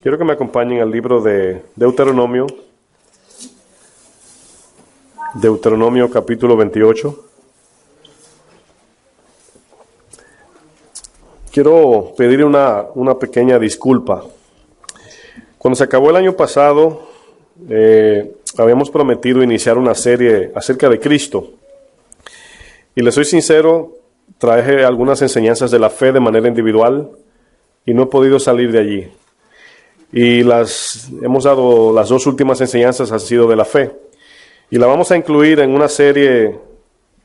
Quiero que me acompañen al libro de Deuteronomio. Deuteronomio capítulo 28. Quiero pedir una pequeña disculpa. Cuando se acabó el año pasado, habíamos prometido iniciar una serie acerca de Cristo. Y les soy sincero, traje algunas enseñanzas de la fe de manera individual y no he podido salir de allí. Y hemos dado las dos últimas enseñanzas han sido de la fe. Y la vamos a incluir en una serie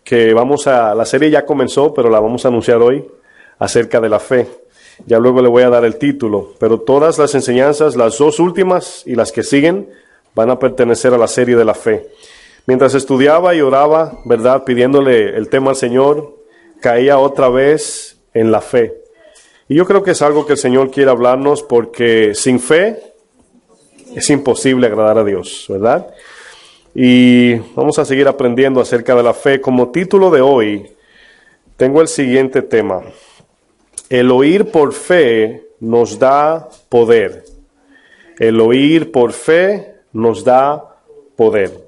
la serie ya comenzó, pero la vamos a anunciar hoy, acerca de la fe. Ya luego le voy a dar el título, pero todas las enseñanzas, las dos últimas y las que siguen, van a pertenecer a la serie de la fe. Mientras estudiaba y oraba, ¿verdad?, pidiéndole el tema al Señor, caía otra vez en la fe. Y yo creo que es algo que el Señor quiere hablarnos, porque sin fe es imposible agradar a Dios, ¿verdad? Y vamos a seguir aprendiendo acerca de la fe. Como título de hoy, tengo el siguiente tema. El oír por fe nos da poder. El oír por fe nos da poder.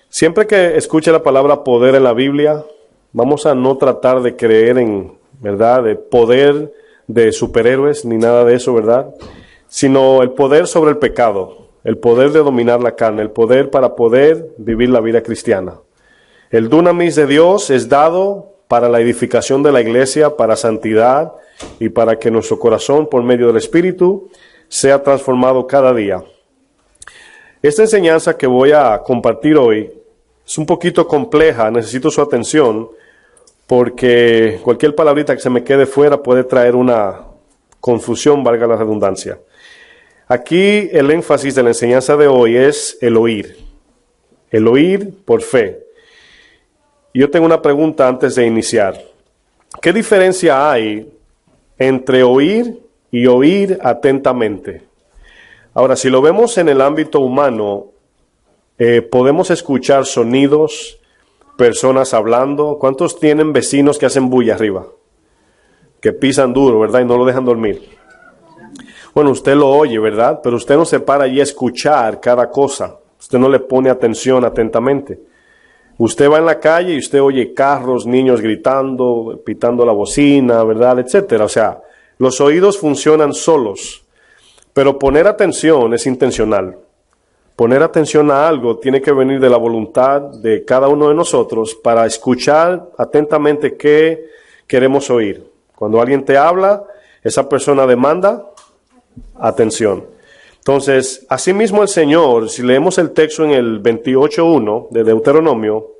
Siempre que escuche la palabra poder en la Biblia, vamos a no tratar de creer en, ¿verdad?, de poder de superhéroes ni nada de eso, ¿verdad? Sino el poder sobre el pecado, el poder de dominar la carne, el poder para poder vivir la vida cristiana. El dunamis de Dios es dado para la edificación de la iglesia, para santidad y para que nuestro corazón, por medio del Espíritu, sea transformado cada día. Esta enseñanza que voy a compartir hoy es un poquito compleja, necesito su atención, porque cualquier palabrita que se me quede fuera puede traer una confusión, valga la redundancia. Aquí el énfasis de la enseñanza de hoy es el oír por fe. Y yo tengo una pregunta antes de iniciar. ¿Qué diferencia hay entre oír y oír atentamente? Ahora, si lo vemos en el ámbito humano, podemos escuchar sonidos, personas hablando. ¿Cuántos tienen vecinos que hacen bulla arriba? Que pisan duro, ¿verdad? Y no lo dejan dormir. Bueno, usted lo oye, ¿verdad? Pero usted no se para allí a escuchar cada cosa. Usted no le pone atención atentamente. Usted va en la calle y usted oye carros, niños gritando, pitando la bocina, ¿verdad?, etcétera. O sea, los oídos funcionan solos. Pero poner atención es intencional. Poner atención a algo tiene que venir de la voluntad de cada uno de nosotros para escuchar atentamente qué queremos oír. Cuando alguien te habla, esa persona demanda atención. Entonces, asimismo el Señor, si leemos el texto en el 28:1 de Deuteronomio,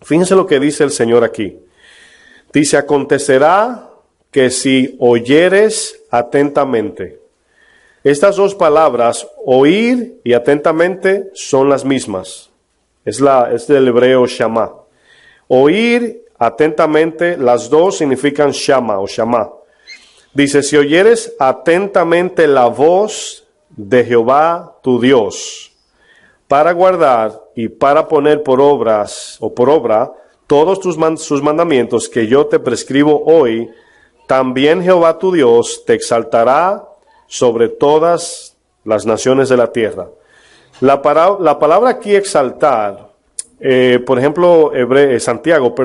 fíjense lo que dice el Señor aquí. Dice: acontecerá que si oyeres atentamente. Estas dos palabras, oír y atentamente, son las mismas. Es del hebreo shama. Oír atentamente, las dos significan shama o shama. Dice: si oyeres atentamente la voz de Jehová tu Dios, para guardar y para poner por obra todos sus mandamientos que yo te prescribo hoy, también Jehová tu Dios te exaltará sobre todas las naciones de la tierra. La palabra aquí exaltar, por ejemplo, Santiago,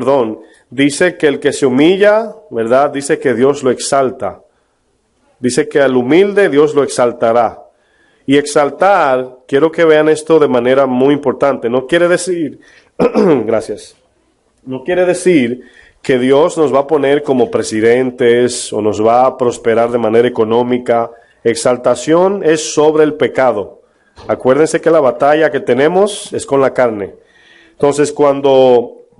dice que el que se humilla, ¿verdad?, dice que Dios lo exalta. Dice que al humilde Dios lo exaltará. Y exaltar, quiero que vean esto de manera muy importante, no quiere decir, gracias, no quiere decir que Dios nos va a poner como presidentes o nos va a prosperar de manera económica. Exaltación es sobre el pecado. Acuérdense que la batalla que tenemos es con la carne. Entonces,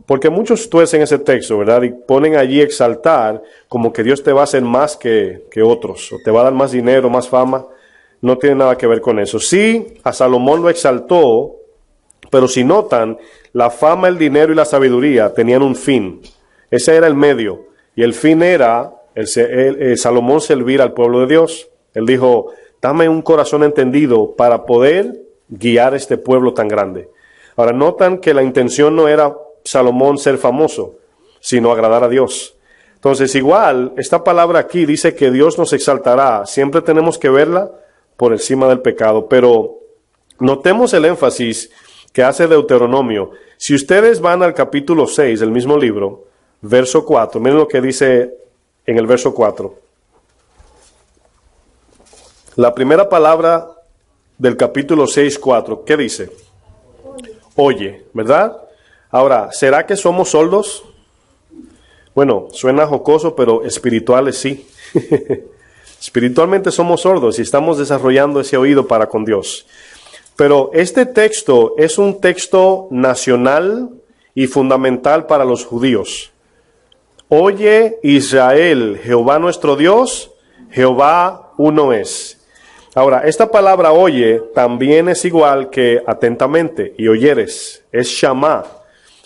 porque muchos tuercen ese texto, ¿verdad?, y ponen allí exaltar como que Dios te va a hacer más que otros, o te va a dar más dinero, más fama. No tiene nada que ver con eso. Sí, a Salomón lo exaltó, pero si notan, la fama, el dinero y la sabiduría tenían un fin. Ese era el medio. Y el fin era Salomón servir al pueblo de Dios. Él dijo: dame un corazón entendido para poder guiar este pueblo tan grande. Ahora, notan que la intención no era Salomón ser famoso, sino agradar a Dios. Entonces, igual, esta palabra aquí dice que Dios nos exaltará. Siempre tenemos que verla por encima del pecado. Pero notemos el énfasis que hace Deuteronomio. Si ustedes van al capítulo 6 del mismo libro, verso 4, miren lo que dice en el verso 4. La primera palabra del capítulo 6, 4, ¿qué dice? Oye, ¿verdad? Ahora, ¿será que somos sordos? Bueno, suena jocoso, pero espirituales sí. Espiritualmente somos sordos y estamos desarrollando ese oído para con Dios. Pero este texto es un texto nacional y fundamental para los judíos. Oye Israel, Jehová nuestro Dios, Jehová uno es. Ahora, esta palabra oye también es igual que atentamente y oyeres, es Shama.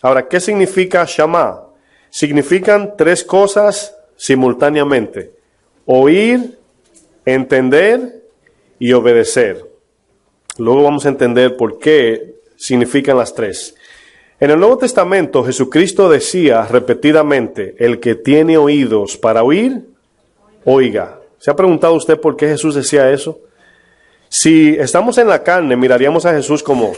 Ahora, ¿qué significa Shama? Significan tres cosas simultáneamente: oír, entender y obedecer. Luego vamos a entender por qué significan las tres. En el Nuevo Testamento, Jesucristo decía repetidamente: el que tiene oídos para oír, oiga. ¿Se ha preguntado usted por qué Jesús decía eso? Si estamos en la carne, miraríamos a Jesús como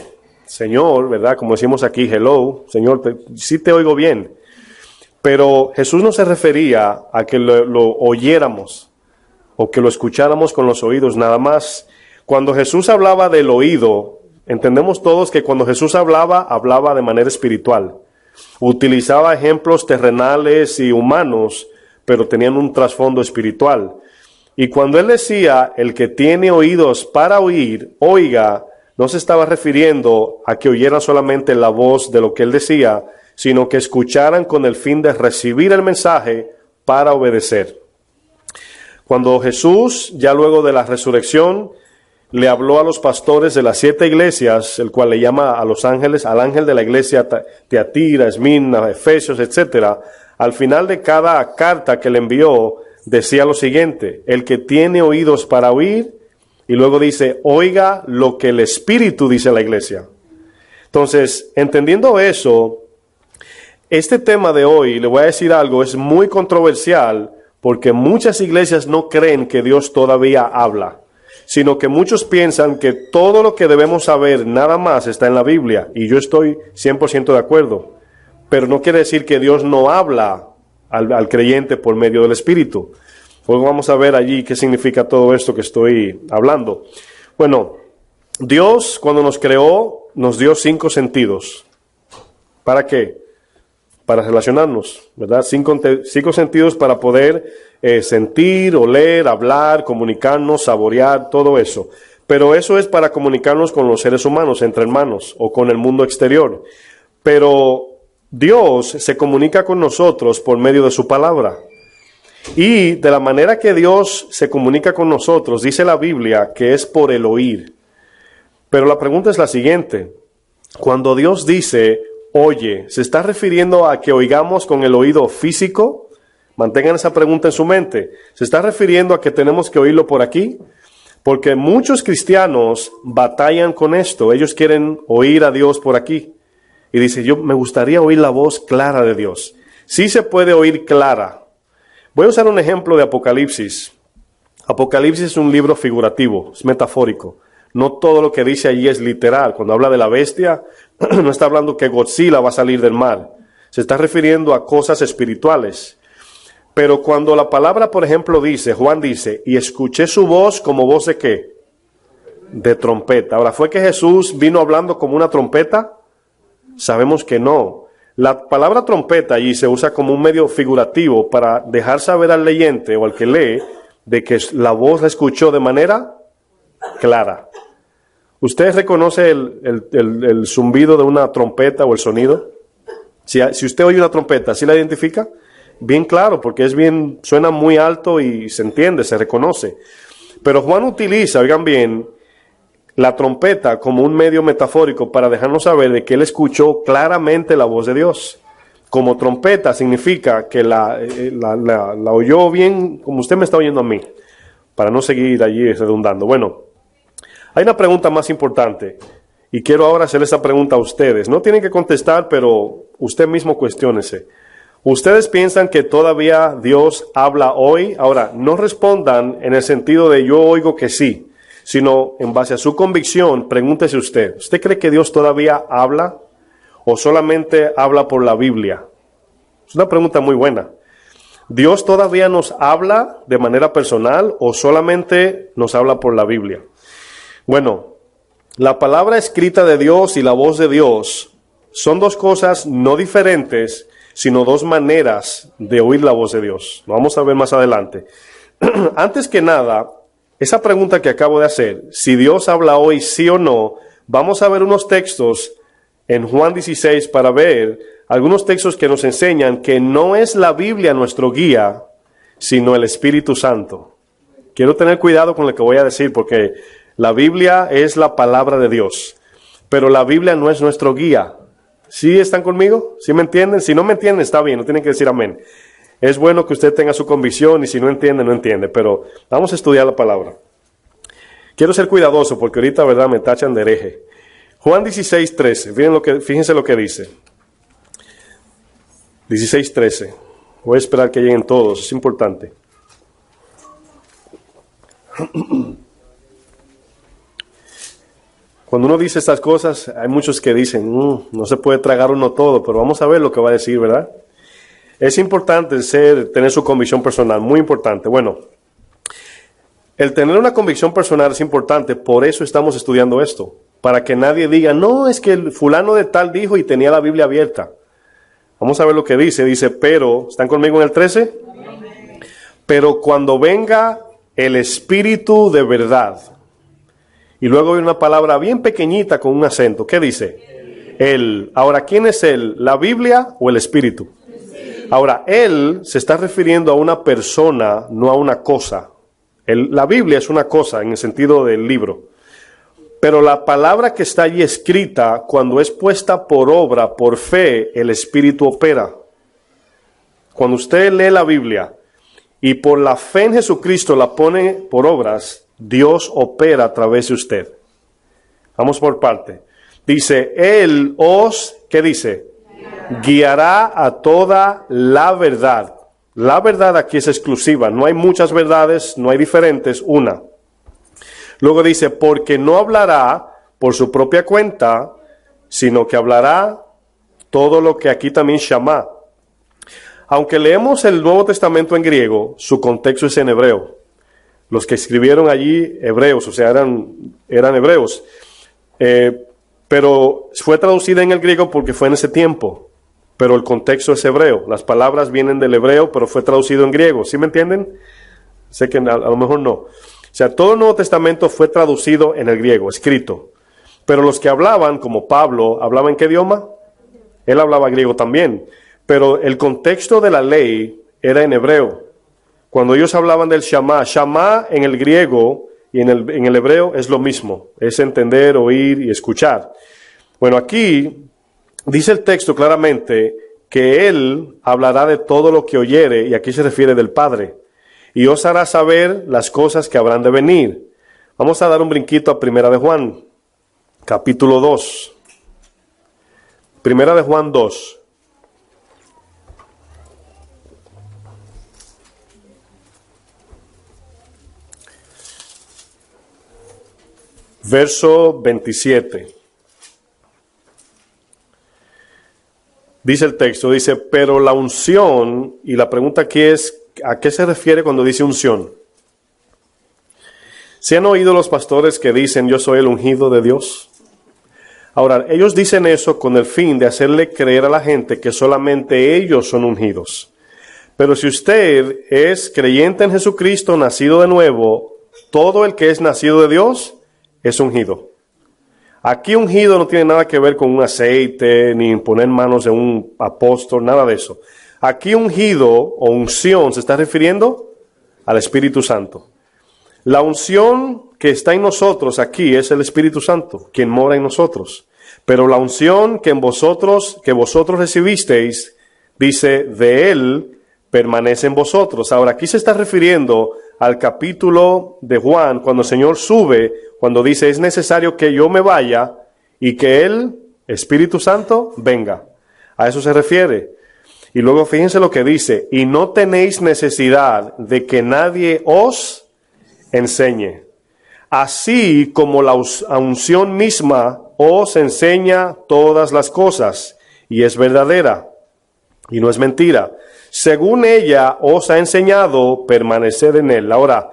Señor, ¿verdad? Como decimos aquí, hello, Señor, sí te oigo bien. Pero Jesús no se refería a que lo oyéramos o que lo escucháramos con los oídos nada más. Cuando Jesús hablaba del oído, entendemos todos que cuando Jesús hablaba de manera espiritual. Utilizaba ejemplos terrenales y humanos, pero tenían un trasfondo espiritual. Y cuando Él decía, el que tiene oídos para oír, oiga, no se estaba refiriendo a que oyeran solamente la voz de lo que Él decía, sino que escucharan con el fin de recibir el mensaje para obedecer. Cuando Jesús, ya luego de la resurrección, le habló a los pastores de las 7 iglesias, el cual le llama a los ángeles, al ángel de la iglesia Tiatira, Esmirna, Efesios, etc. Al final de cada carta que le envió, decía lo siguiente: el que tiene oídos para oír, y luego dice, oiga lo que el Espíritu dice a la iglesia. Entonces, entendiendo eso, este tema de hoy, le voy a decir algo, es muy controversial, porque muchas iglesias no creen que Dios todavía habla, sino que muchos piensan que todo lo que debemos saber nada más está en la Biblia, y yo estoy 100% de acuerdo, pero no quiere decir que Dios no habla al creyente por medio del Espíritu. Pues vamos a ver allí qué significa todo esto que estoy hablando. Bueno, Dios cuando nos creó nos dio 5 sentidos. ¿Para qué? Para relacionarnos, ¿verdad? 5 sentidos para poder sentir, oler, hablar, comunicarnos, saborear, todo eso. Pero eso es para comunicarnos con los seres humanos, entre hermanos, o con el mundo exterior. Pero Dios se comunica con nosotros por medio de su palabra. Y de la manera que Dios se comunica con nosotros, dice la Biblia que es por el oír. Pero la pregunta es la siguiente: cuando Dios dice oye, ¿se está refiriendo a que oigamos con el oído físico? Mantengan esa pregunta en su mente. ¿Se está refiriendo a que tenemos que oírlo por aquí? Porque muchos cristianos batallan con esto. Ellos quieren oír a Dios por aquí. Y dice, yo me gustaría oír la voz clara de Dios. Sí se puede oír clara. Voy a usar un ejemplo de Apocalipsis. Apocalipsis es un libro figurativo, es metafórico. No todo lo que dice allí es literal. Cuando habla de la bestia, no está hablando que Godzilla va a salir del mar. Se está refiriendo a cosas espirituales. Pero cuando la palabra, por ejemplo, dice, Juan dice, y escuché su voz como voz de ¿qué? De trompeta. Ahora, ¿fue que Jesús vino hablando como una trompeta? Sabemos que no. La palabra trompeta allí se usa como un medio figurativo para dejar saber al leyente o al que lee de que la voz la escuchó de manera clara. ¿Usted reconoce el zumbido de una trompeta o el sonido? Si usted oye una trompeta, ¿sí la identifica? Bien claro, porque suena muy alto y se entiende, se reconoce. Pero Juan utiliza, oigan bien, la trompeta como un medio metafórico para dejarnos saber de que él escuchó claramente la voz de Dios. Como trompeta significa que la oyó bien, como usted me está oyendo a mí, para no seguir allí redundando. Bueno, hay una pregunta más importante y quiero ahora hacer esa pregunta a ustedes. No tienen que contestar, pero usted mismo cuestiónese. ¿Ustedes piensan que todavía Dios habla hoy? Ahora, no respondan en el sentido de yo oigo que sí, sino en base a su convicción, pregúntese usted, ¿usted cree que Dios todavía habla o solamente habla por la Biblia? Es una pregunta muy buena. ¿Dios todavía nos habla de manera personal o solamente nos habla por la Biblia? Bueno, la palabra escrita de Dios y la voz de Dios son dos cosas no diferentes, sino dos maneras de oír la voz de Dios. Lo vamos a ver más adelante. Antes que nada, esa pregunta que acabo de hacer, si Dios habla hoy sí o no, vamos a ver unos textos en Juan 16 para ver algunos textos que nos enseñan que no es la Biblia nuestro guía, sino el Espíritu Santo. Quiero tener cuidado con lo que voy a decir porque la Biblia es la palabra de Dios, pero la Biblia no es nuestro guía. ¿Sí están conmigo? ¿Sí me entienden? Si no me entienden, está bien, no tienen que decir amén. Es bueno que usted tenga su convicción y si no entiende, no entiende, pero vamos a estudiar la palabra. Quiero ser cuidadoso porque ahorita, ¿verdad?, me tachan de hereje. Juan 16:13, fíjense lo que dice. 16:13. Voy a esperar que lleguen todos, es importante. Cuando uno dice estas cosas, hay muchos que dicen, no se puede tragar uno todo, pero vamos a ver lo que va a decir, ¿verdad? Es importante tener su convicción personal, muy importante. Bueno, el tener una convicción personal es importante, por eso estamos estudiando esto, para que nadie diga, no, es que el fulano de tal dijo y tenía la Biblia abierta. Vamos a ver lo que dice, pero, ¿están conmigo en el 13? Pero cuando venga el Espíritu de verdad, y luego hay una palabra bien pequeñita con un acento. ¿Qué dice? Él. Ahora, ¿quién es Él? ¿La Biblia o el Espíritu? Ahora, Él se está refiriendo a una persona, no a una cosa. La Biblia es una cosa en el sentido del libro. Pero la palabra que está allí escrita, cuando es puesta por obra, por fe, el Espíritu opera. Cuando usted lee la Biblia y por la fe en Jesucristo la pone por obras, Dios opera a través de usted. Vamos por parte. Dice, Él os, ¿qué dice? Guiará a toda la verdad. La verdad aquí es exclusiva. No hay muchas verdades, no hay diferentes, una. Luego dice, porque no hablará por su propia cuenta, sino que hablará todo lo que aquí también llama. Aunque leemos el Nuevo Testamento en griego, su contexto es en hebreo. Los que escribieron allí hebreos, o sea, eran hebreos. Pero fue traducida en el griego porque fue en ese tiempo. Pero el contexto es hebreo. Las palabras vienen del hebreo, pero fue traducido en griego. ¿Sí me entienden? Sé que a lo mejor no. O sea, todo el Nuevo Testamento fue traducido en el griego, escrito. Pero los que hablaban, como Pablo, ¿hablaban qué idioma? Él hablaba griego también. Pero el contexto de la ley era en hebreo. Cuando ellos hablaban del Shama, Shama en el griego y en el hebreo es lo mismo. Es entender, oír y escuchar. Bueno, aquí dice el texto claramente que Él hablará de todo lo que oyere, y aquí se refiere del Padre, y os hará saber las cosas que habrán de venir. Vamos a dar un brinquito a Primera de Juan, capítulo 2. Primera de Juan 2. Verso 27. Dice el texto, dice, pero la unción, y la pregunta aquí es, ¿a qué se refiere cuando dice unción? ¿Se han oído los pastores que dicen, yo soy el ungido de Dios? Ahora, ellos dicen eso con el fin de hacerle creer a la gente que solamente ellos son ungidos. Pero si usted es creyente en Jesucristo, nacido de nuevo, todo el que es nacido de Dios es ungido. Aquí ungido no tiene nada que ver con un aceite, ni poner manos de un apóstol, nada de eso. Aquí ungido o unción se está refiriendo al Espíritu Santo. La unción que está en nosotros aquí es el Espíritu Santo, quien mora en nosotros. Pero la unción que vosotros recibisteis, dice, de Él permanece en vosotros. Ahora, aquí se está refiriendo al capítulo de Juan, cuando el Señor sube, cuando dice, es necesario que yo me vaya y que el Espíritu Santo venga. A eso se refiere. Y luego fíjense lo que dice, y no tenéis necesidad de que nadie os enseñe. así como la unción misma os enseña todas las cosas, y es verdadera, y no es mentira. Según ella os ha enseñado, permaneced en él. Ahora,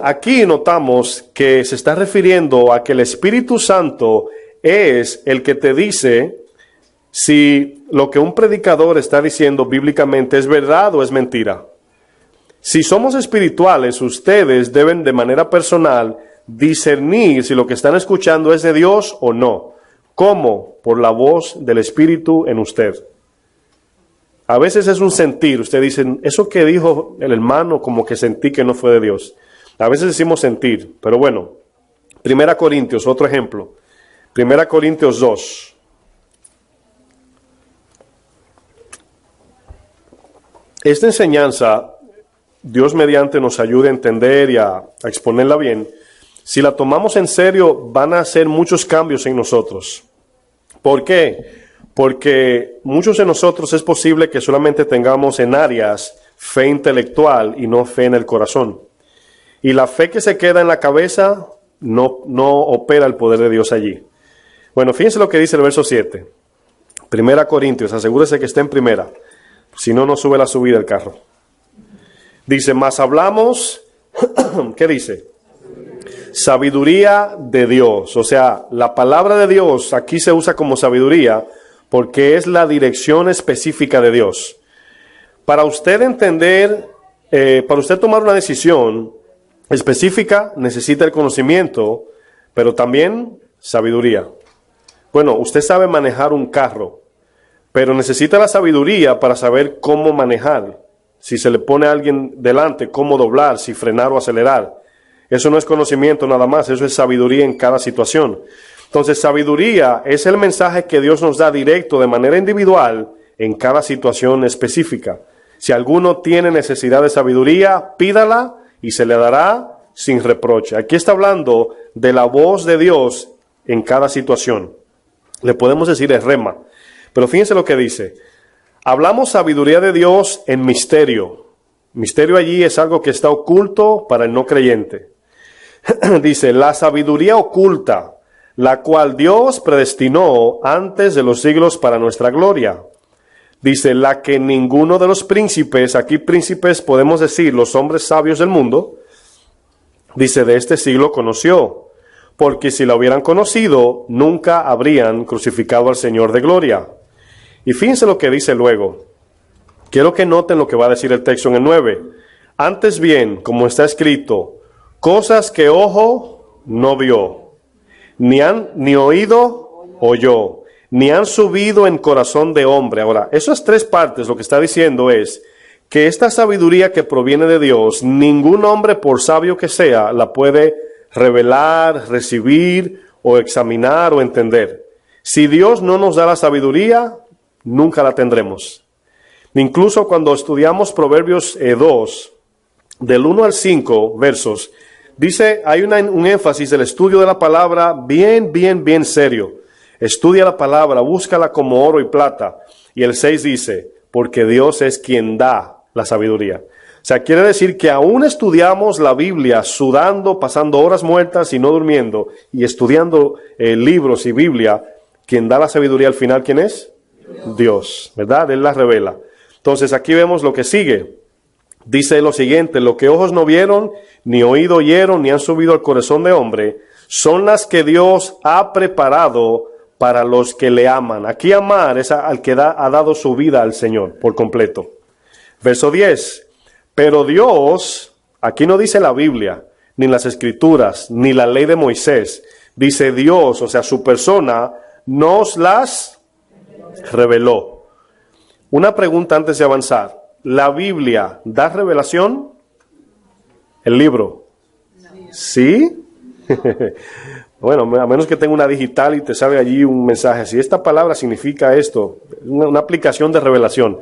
aquí notamos que se está refiriendo a que el Espíritu Santo es el que te dice si lo que un predicador está diciendo bíblicamente es verdad o es mentira. Si somos espirituales, ustedes deben de manera personal discernir si lo que están escuchando es de Dios o no. ¿Cómo? Por la voz del Espíritu en usted. A veces es un sentir. Usted dice, eso que dijo el hermano, como que sentí que no fue de Dios. A veces decimos sentir, pero bueno. 1 Corintios, otro ejemplo. 1 Corintios 2. Esta enseñanza, Dios mediante nos ayude a entender y a exponerla bien. Si la tomamos en serio, van a hacer muchos cambios en nosotros. ¿Por qué? Porque muchos de nosotros es posible que solamente tengamos en áreas fe intelectual y no fe en el corazón. Y la fe que se queda en la cabeza no opera el poder de Dios allí. Bueno, fíjense lo que dice el verso 7. 1 Corintios, asegúrese que esté en primera. Si no, no sube la subida el carro. Dice, mas hablamos, ¿qué dice? Sabiduría de Dios. O sea, la palabra de Dios aquí se usa como sabiduría porque es la dirección específica de Dios. Para usted entender, para usted tomar una decisión específica, necesita el conocimiento, pero también sabiduría. Bueno, usted sabe manejar un carro, pero necesita la sabiduría para saber cómo manejar. Si se le pone a alguien delante, cómo doblar, si frenar o acelerar. Eso no es conocimiento nada más, eso es sabiduría en cada situación. Entonces, sabiduría es el mensaje que Dios nos da directo de manera individual en cada situación específica. Si alguno tiene necesidad de sabiduría, pídala y se le dará sin reproche. Aquí está hablando de la voz de Dios en cada situación. Le podemos decir es rema. Pero fíjense lo que dice. Hablamos sabiduría de Dios en misterio. Misterio allí es algo que está oculto para el no creyente. Dice, la sabiduría oculta, la cual Dios predestinó antes de los siglos para nuestra gloria. Dice, la que ninguno de los príncipes, aquí príncipes podemos decir los hombres sabios del mundo, dice, de este siglo conoció. Porque si la hubieran conocido, nunca habrían crucificado al Señor de gloria. Y fíjense lo que dice luego. Quiero que noten lo que va a decir el texto en el 9. Antes bien, como está escrito, cosas que ojo no vio, ni oído oyó, ni han subido en corazón de hombre. Ahora, esas tres partes lo que está diciendo es que esta sabiduría que proviene de Dios, ningún hombre, por sabio que sea, la puede revelar, recibir o examinar o entender. Si Dios no nos da la sabiduría, nunca la tendremos. Incluso cuando estudiamos Proverbios 2, del 1 al 5 versos, dice, hay un énfasis del estudio de la palabra bien serio. Estudia la palabra, búscala como oro y plata. Y el 6 dice, porque Dios es quien da la sabiduría. O sea, quiere decir que aún estudiamos la Biblia sudando, pasando horas muertas y no durmiendo, y estudiando libros y Biblia, quien da la sabiduría al final, ¿quién es? Dios, ¿verdad? Él la revela. Entonces aquí vemos lo que sigue. Dice lo siguiente, lo que ojos no vieron, ni oído oyeron, ni han subido al corazón de hombre, son las que Dios ha preparado para los que le aman. Aquí amar es al que ha dado su vida al Señor por completo. Verso 10. Pero Dios, aquí no dice la Biblia, ni las Escrituras, ni la ley de Moisés. Dice Dios, o sea, su persona, nos las reveló. Una pregunta antes de avanzar. ¿La Biblia da revelación? ¿El libro? ¿Sí? Bueno, a menos que tenga una digital y te sale allí un mensaje. Si esta palabra significa esto, una aplicación de revelación.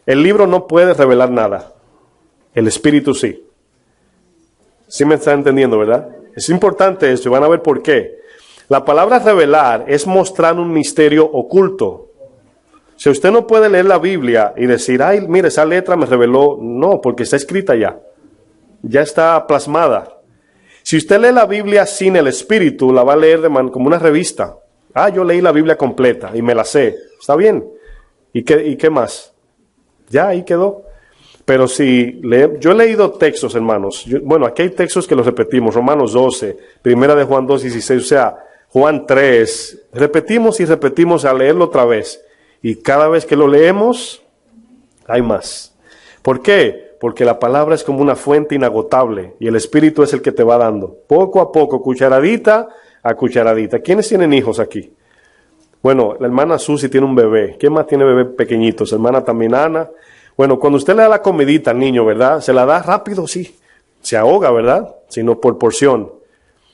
El libro no puede revelar nada. El Espíritu sí. ¿Sí me está entendiendo, verdad? Es importante esto y van a ver por qué. La palabra revelar es mostrar un misterio oculto. Si usted no puede leer la Biblia y decir, ay, mire, esa letra me reveló, no, porque está escrita ya. Ya está plasmada. Si usted lee la Biblia sin el Espíritu, la va a leer como una revista. Ah, yo leí la Biblia completa y me la sé. Está bien. ¿Y qué más? Ya, ahí quedó. Pero si yo he leído textos, hermanos. Bueno, aquí hay textos que los repetimos. Romanos 12, primera de Juan 2:16, o sea, Juan 3. Repetimos y repetimos a leerlo otra vez. Y cada vez que lo leemos, hay más. ¿Por qué? Porque la palabra es como una fuente inagotable y el Espíritu es el que te va dando. Poco a poco, cucharadita a cucharadita. ¿Quiénes tienen hijos aquí? Bueno, la hermana Susi tiene un bebé. ¿Quién más tiene bebés pequeñitos? Hermana también Ana. Bueno, cuando usted le da la comidita al niño, ¿verdad? Se la da rápido, sí. Se ahoga, ¿verdad? Sino por porción.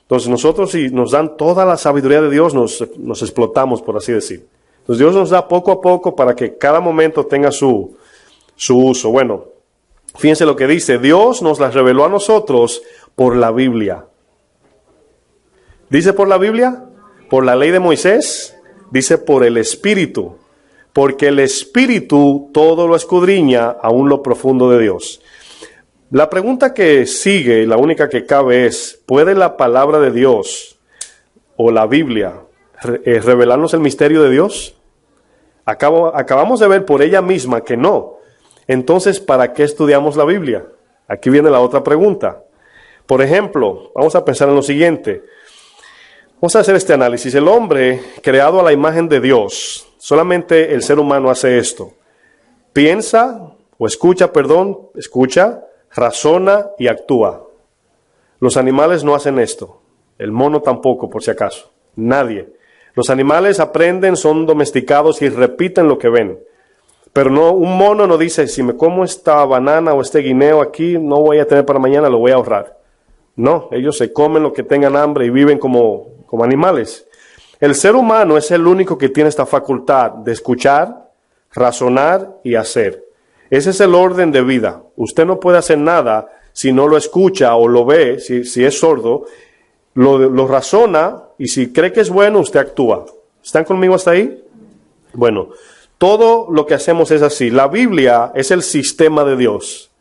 Entonces nosotros, si nos dan toda la sabiduría de Dios, nos explotamos, por así decir. Entonces Dios nos da poco a poco para que cada momento tenga su uso. Bueno, fíjense lo que dice. Dios nos las reveló a nosotros por la Biblia. ¿Dice por la Biblia? ¿Por la ley de Moisés? Dice por el Espíritu. Porque el Espíritu todo lo escudriña, aún lo profundo de Dios. La pregunta que sigue, y la única que cabe es, ¿puede la palabra de Dios o la Biblia revelarnos el misterio de Dios? Acabamos de ver por ella misma que no. Entonces, ¿para qué estudiamos la Biblia? Aquí viene la otra pregunta. Por ejemplo, vamos a pensar en lo siguiente. Vamos a hacer este análisis. El hombre, creado a la imagen de Dios, solamente el ser humano hace esto. Piensa, escucha, razona y actúa. Los animales no hacen esto. El mono tampoco, por si acaso. Nadie. Los animales aprenden, son domesticados y repiten lo que ven. Pero no, un mono no dice, si me como esta banana o este guineo aquí, no voy a tener para mañana, lo voy a ahorrar. No, ellos se comen lo que tengan hambre y viven como animales. El ser humano es el único que tiene esta facultad de escuchar, razonar y hacer. Ese es el orden de vida. Usted no puede hacer nada si no lo escucha o lo ve, si es sordo, lo razona y si cree que es bueno, usted actúa. ¿Están conmigo hasta ahí? Bueno, todo lo que hacemos es así. La Biblia es el sistema de Dios.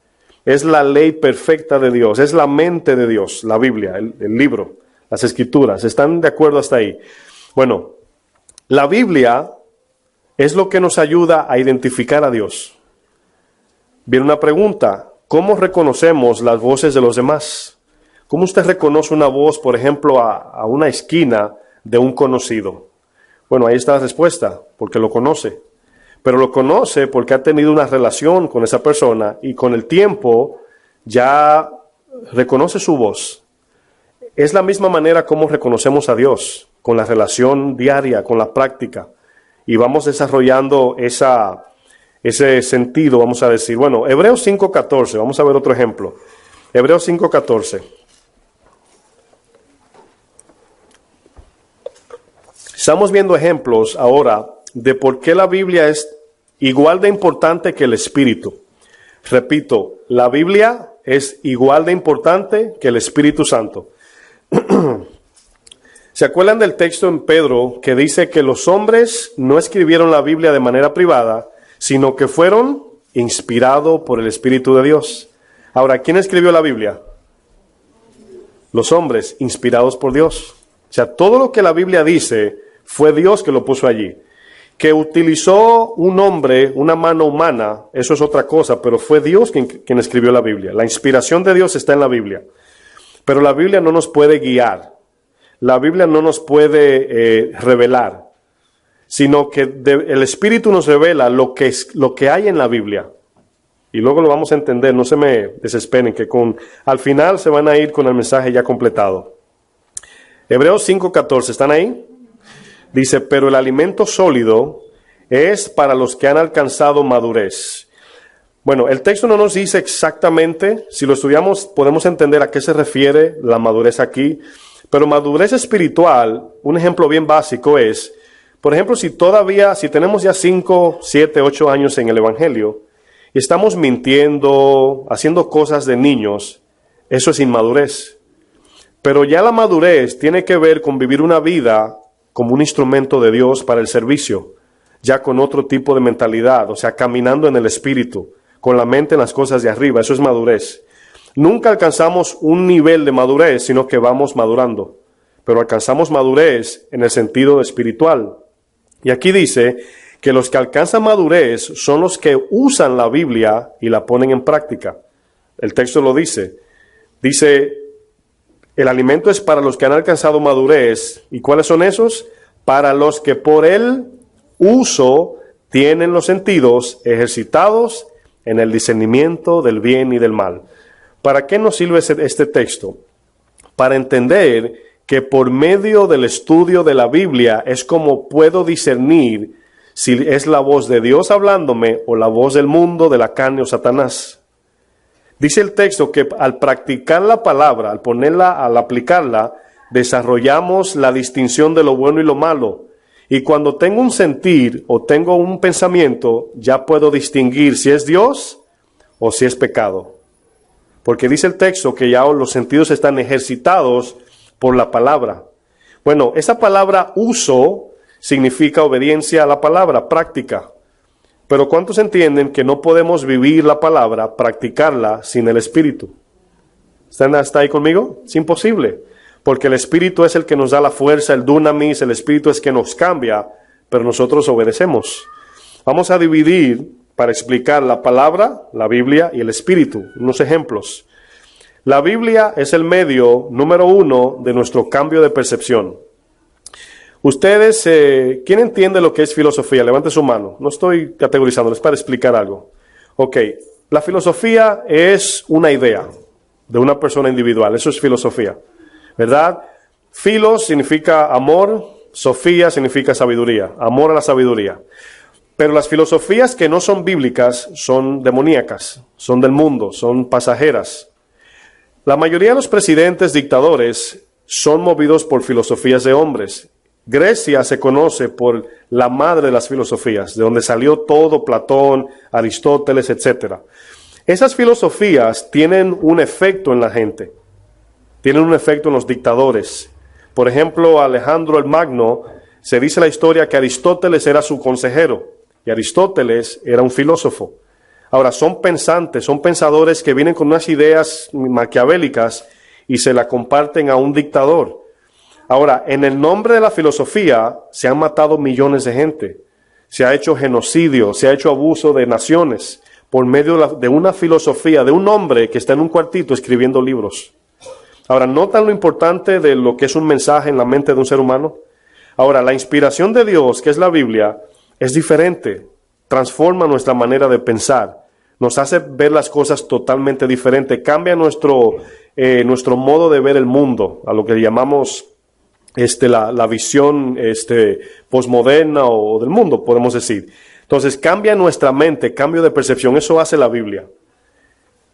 Es la ley perfecta de Dios. Es la mente de Dios, la Biblia, el libro, las Escrituras. ¿Están de acuerdo hasta ahí? Bueno, la Biblia es lo que nos ayuda a identificar a Dios. Viene una pregunta. ¿Cómo reconocemos las voces de los demás? ¿Cómo usted reconoce una voz, por ejemplo, a una esquina de un conocido? Bueno, ahí está la respuesta, porque lo conoce. Pero lo conoce porque ha tenido una relación con esa persona y con el tiempo ya reconoce su voz. Es la misma manera como reconocemos a Dios, con la relación diaria, con la práctica. Y vamos desarrollando ese sentido, vamos a decir. Bueno, Hebreos 5:14, vamos a ver otro ejemplo. Hebreos 5:14. Estamos viendo ejemplos ahora de por qué la Biblia es igual de importante que el Espíritu. Repito, la Biblia es igual de importante que el Espíritu Santo. ¿Se acuerdan del texto en Pedro que dice que los hombres no escribieron la Biblia de manera privada, sino que fueron inspirados por el Espíritu de Dios? Ahora, ¿quién escribió la Biblia? Los hombres, inspirados por Dios. O sea, todo lo que la Biblia dice fue Dios que lo puso allí. Que utilizó un hombre, una mano humana, eso es otra cosa, pero fue Dios quien escribió la Biblia. La inspiración de Dios está en la Biblia. Pero la Biblia no nos puede guiar. La Biblia no nos puede revelar, sino que el Espíritu nos revela lo que hay en la Biblia. Y luego lo vamos a entender, no se me desesperen, que al final se van a ir con el mensaje ya completado. Hebreos 5:14, ¿están ahí? Dice, pero el alimento sólido es para los que han alcanzado madurez. Bueno, el texto no nos dice exactamente, si lo estudiamos podemos entender a qué se refiere la madurez aquí, pero madurez espiritual, un ejemplo bien básico es, por ejemplo, si tenemos ya 5, 7, 8 años en el Evangelio, y estamos mintiendo, haciendo cosas de niños, eso es inmadurez. Pero ya la madurez tiene que ver con vivir una vida como un instrumento de Dios para el servicio, ya con otro tipo de mentalidad, o sea, caminando en el Espíritu, con la mente en las cosas de arriba, eso es madurez. Nunca alcanzamos un nivel de madurez, sino que vamos madurando. Pero alcanzamos madurez en el sentido espiritual. Y aquí dice que los que alcanzan madurez son los que usan la Biblia y la ponen en práctica. El texto lo dice. Dice, el alimento es para los que han alcanzado madurez. ¿Y cuáles son esos? Para los que por el uso tienen los sentidos ejercitados en el discernimiento del bien y del mal. ¿Para qué nos sirve este texto? Para entender que por medio del estudio de la Biblia es como puedo discernir si es la voz de Dios hablándome o la voz del mundo, de la carne o Satanás. Dice el texto que al practicar la palabra, al aplicarla, desarrollamos la distinción de lo bueno y lo malo. Y cuando tengo un sentir o tengo un pensamiento, ya puedo distinguir si es Dios o si es pecado. Porque dice el texto que ya los sentidos están ejercitados por la palabra. Bueno, esa palabra uso significa obediencia a la palabra, práctica. Pero ¿cuántos entienden que no podemos vivir la palabra, practicarla sin el Espíritu? ¿Están hasta ahí conmigo? Es imposible. Porque el Espíritu es el que nos da la fuerza, el dunamis, el Espíritu es que nos cambia, pero nosotros obedecemos. Vamos a dividir para explicar la palabra, la Biblia y el Espíritu. Unos ejemplos. La Biblia es el medio número 1 de nuestro cambio de percepción. Ustedes, ¿quién entiende lo que es filosofía? Levante su mano. No estoy categorizando, es para explicar algo. Ok, la filosofía es una idea de una persona individual. Eso es filosofía, ¿verdad? Filos significa amor, sofía significa sabiduría, amor a la sabiduría. Pero las filosofías que no son bíblicas son demoníacas, son del mundo, son pasajeras. La mayoría de los presidentes dictadores son movidos por filosofías de hombres. Grecia se conoce por la madre de las filosofías, de donde salió todo, Platón, Aristóteles, etc. Esas filosofías tienen un efecto en la gente, tienen un efecto en los dictadores. Por ejemplo, Alejandro el Magno, se dice la historia que Aristóteles era su consejero, y Aristóteles era un filósofo. Ahora, son pensantes, son pensadores que vienen con unas ideas maquiavélicas y se la comparten a un dictador. Ahora, en el nombre de la filosofía se han matado millones de gente, se ha hecho genocidio, se ha hecho abuso de naciones por medio de una filosofía, de un hombre que está en un cuartito escribiendo libros. Ahora, ¿notan lo importante de lo que es un mensaje en la mente de un ser humano? Ahora, la inspiración de Dios, que es la Biblia, es diferente, transforma nuestra manera de pensar, nos hace ver las cosas totalmente diferente, cambia nuestro modo de ver el mundo, a lo que llamamos la visión posmoderna o del mundo, podemos decir. Entonces, cambia nuestra mente, cambio de percepción, eso hace la Biblia.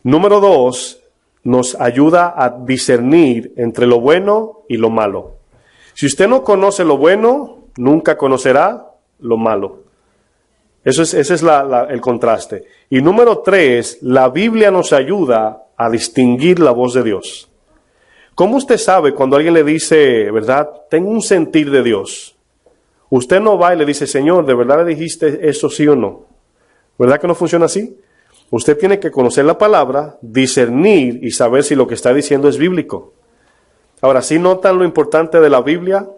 Número 2, nos ayuda a discernir entre lo bueno y lo malo. Si usted no conoce lo bueno, nunca conocerá lo malo. Ese es el contraste. Y número 3, la Biblia nos ayuda a distinguir la voz de Dios. ¿Cómo usted sabe cuando alguien le dice, verdad, tengo un sentir de Dios? Usted no va y le dice, Señor, ¿de verdad le dijiste eso sí o no? ¿Verdad que no funciona así? Usted tiene que conocer la palabra, discernir y saber si lo que está diciendo es bíblico. Ahora, ¿sí notan lo importante de la Biblia?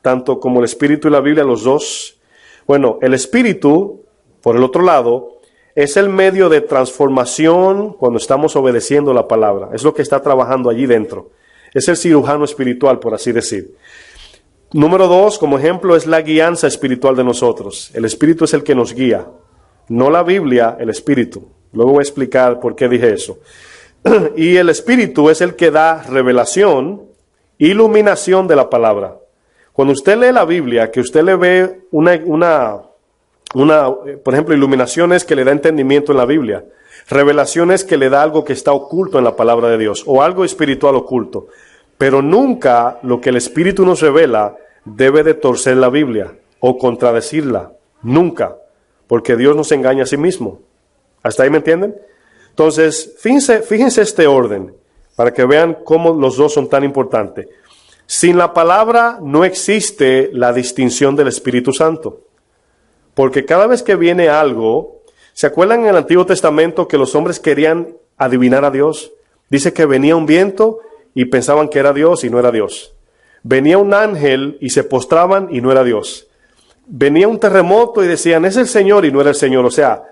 Tanto como el Espíritu y la Biblia, los dos. Bueno, el Espíritu, por el otro lado, es el medio de transformación cuando estamos obedeciendo la palabra. Es lo que está trabajando allí dentro. Es el cirujano espiritual, por así decir. Número 2, como ejemplo, es la guianza espiritual de nosotros. El Espíritu es el que nos guía. No la Biblia, el Espíritu. Luego voy a explicar por qué dije eso. Y el Espíritu es el que da revelación, iluminación de la palabra. Cuando usted lee la Biblia, que usted le ve por ejemplo, iluminaciones que le da entendimiento en la Biblia. Revelaciones que le da algo que está oculto en la palabra de Dios, o algo espiritual oculto. Pero nunca lo que el Espíritu nos revela debe de torcer la Biblia o contradecirla. Nunca. Porque Dios nos engaña a sí mismo. ¿Hasta ahí me entienden? Entonces, fíjense este orden, para que vean cómo los dos son tan importantes. Sin la palabra no existe la distinción del Espíritu Santo. Porque cada vez que viene algo, ¿se acuerdan en el Antiguo Testamento que los hombres querían adivinar a Dios? Dice que venía un viento y pensaban que era Dios y no era Dios. Venía un ángel y se postraban y no era Dios. Venía un terremoto y decían, es el Señor y no era el Señor. O sea,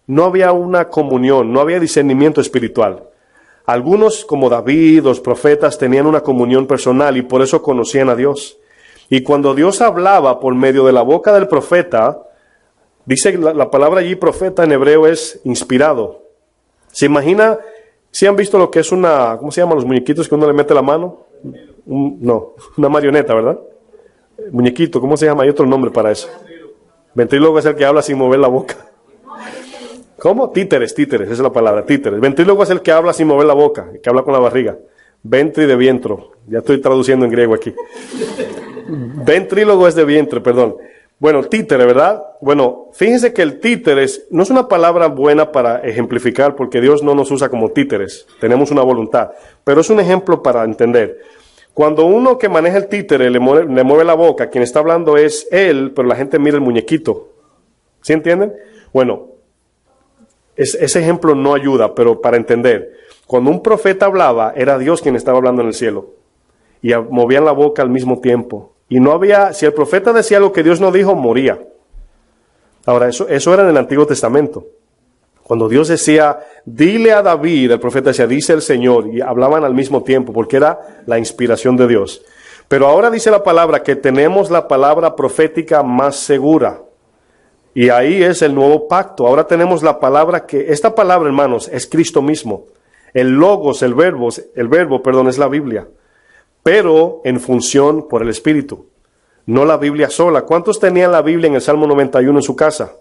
no había una comunión, no había discernimiento espiritual. Algunos, como David, los profetas, tenían una comunión personal y por eso conocían a Dios. Y cuando Dios hablaba por medio de la boca del profeta, dice la palabra allí profeta en hebreo es inspirado. ¿Se imagina? ¿Sí han visto lo que es una, ¿cómo se llaman los muñequitos que uno le mete la mano? No, una marioneta, ¿verdad? Muñequito, ¿cómo se llama? Hay otro nombre para eso. Ventrílogo es el que habla sin mover la boca. ¿Cómo? Títeres, esa es la palabra, títeres. Ventrílogo es el que habla sin mover la boca, el que habla con la barriga. Ventri de vientro. Ya estoy traduciendo en griego aquí. Ventrílogo es de vientre, perdón. Bueno, títere, ¿verdad? Bueno, fíjense que el títeres no es una palabra buena para ejemplificar porque Dios no nos usa como títeres. Tenemos una voluntad. Pero es un ejemplo para entender. Cuando uno que maneja el títere le mueve la boca, quien está hablando es él, pero la gente mira el muñequito. ¿Sí entienden? Bueno, ese ejemplo no ayuda, pero para entender. Cuando un profeta hablaba, era Dios quien estaba hablando en el cielo. Y movían la boca al mismo tiempo. Y no había, si el profeta decía algo que Dios no dijo, moría. Ahora, eso era en el Antiguo Testamento. Cuando Dios decía, dile a David, el profeta decía, dice el Señor, y hablaban al mismo tiempo, porque era la inspiración de Dios. Pero ahora dice la palabra que tenemos la palabra profética más segura. Y ahí es el nuevo pacto. Ahora tenemos la palabra esta palabra, hermanos, es Cristo mismo. El logos, el verbo, es la Biblia. Pero en función por el Espíritu. No la Biblia sola. ¿Cuántos tenían la Biblia en el Salmo 91 en su casa?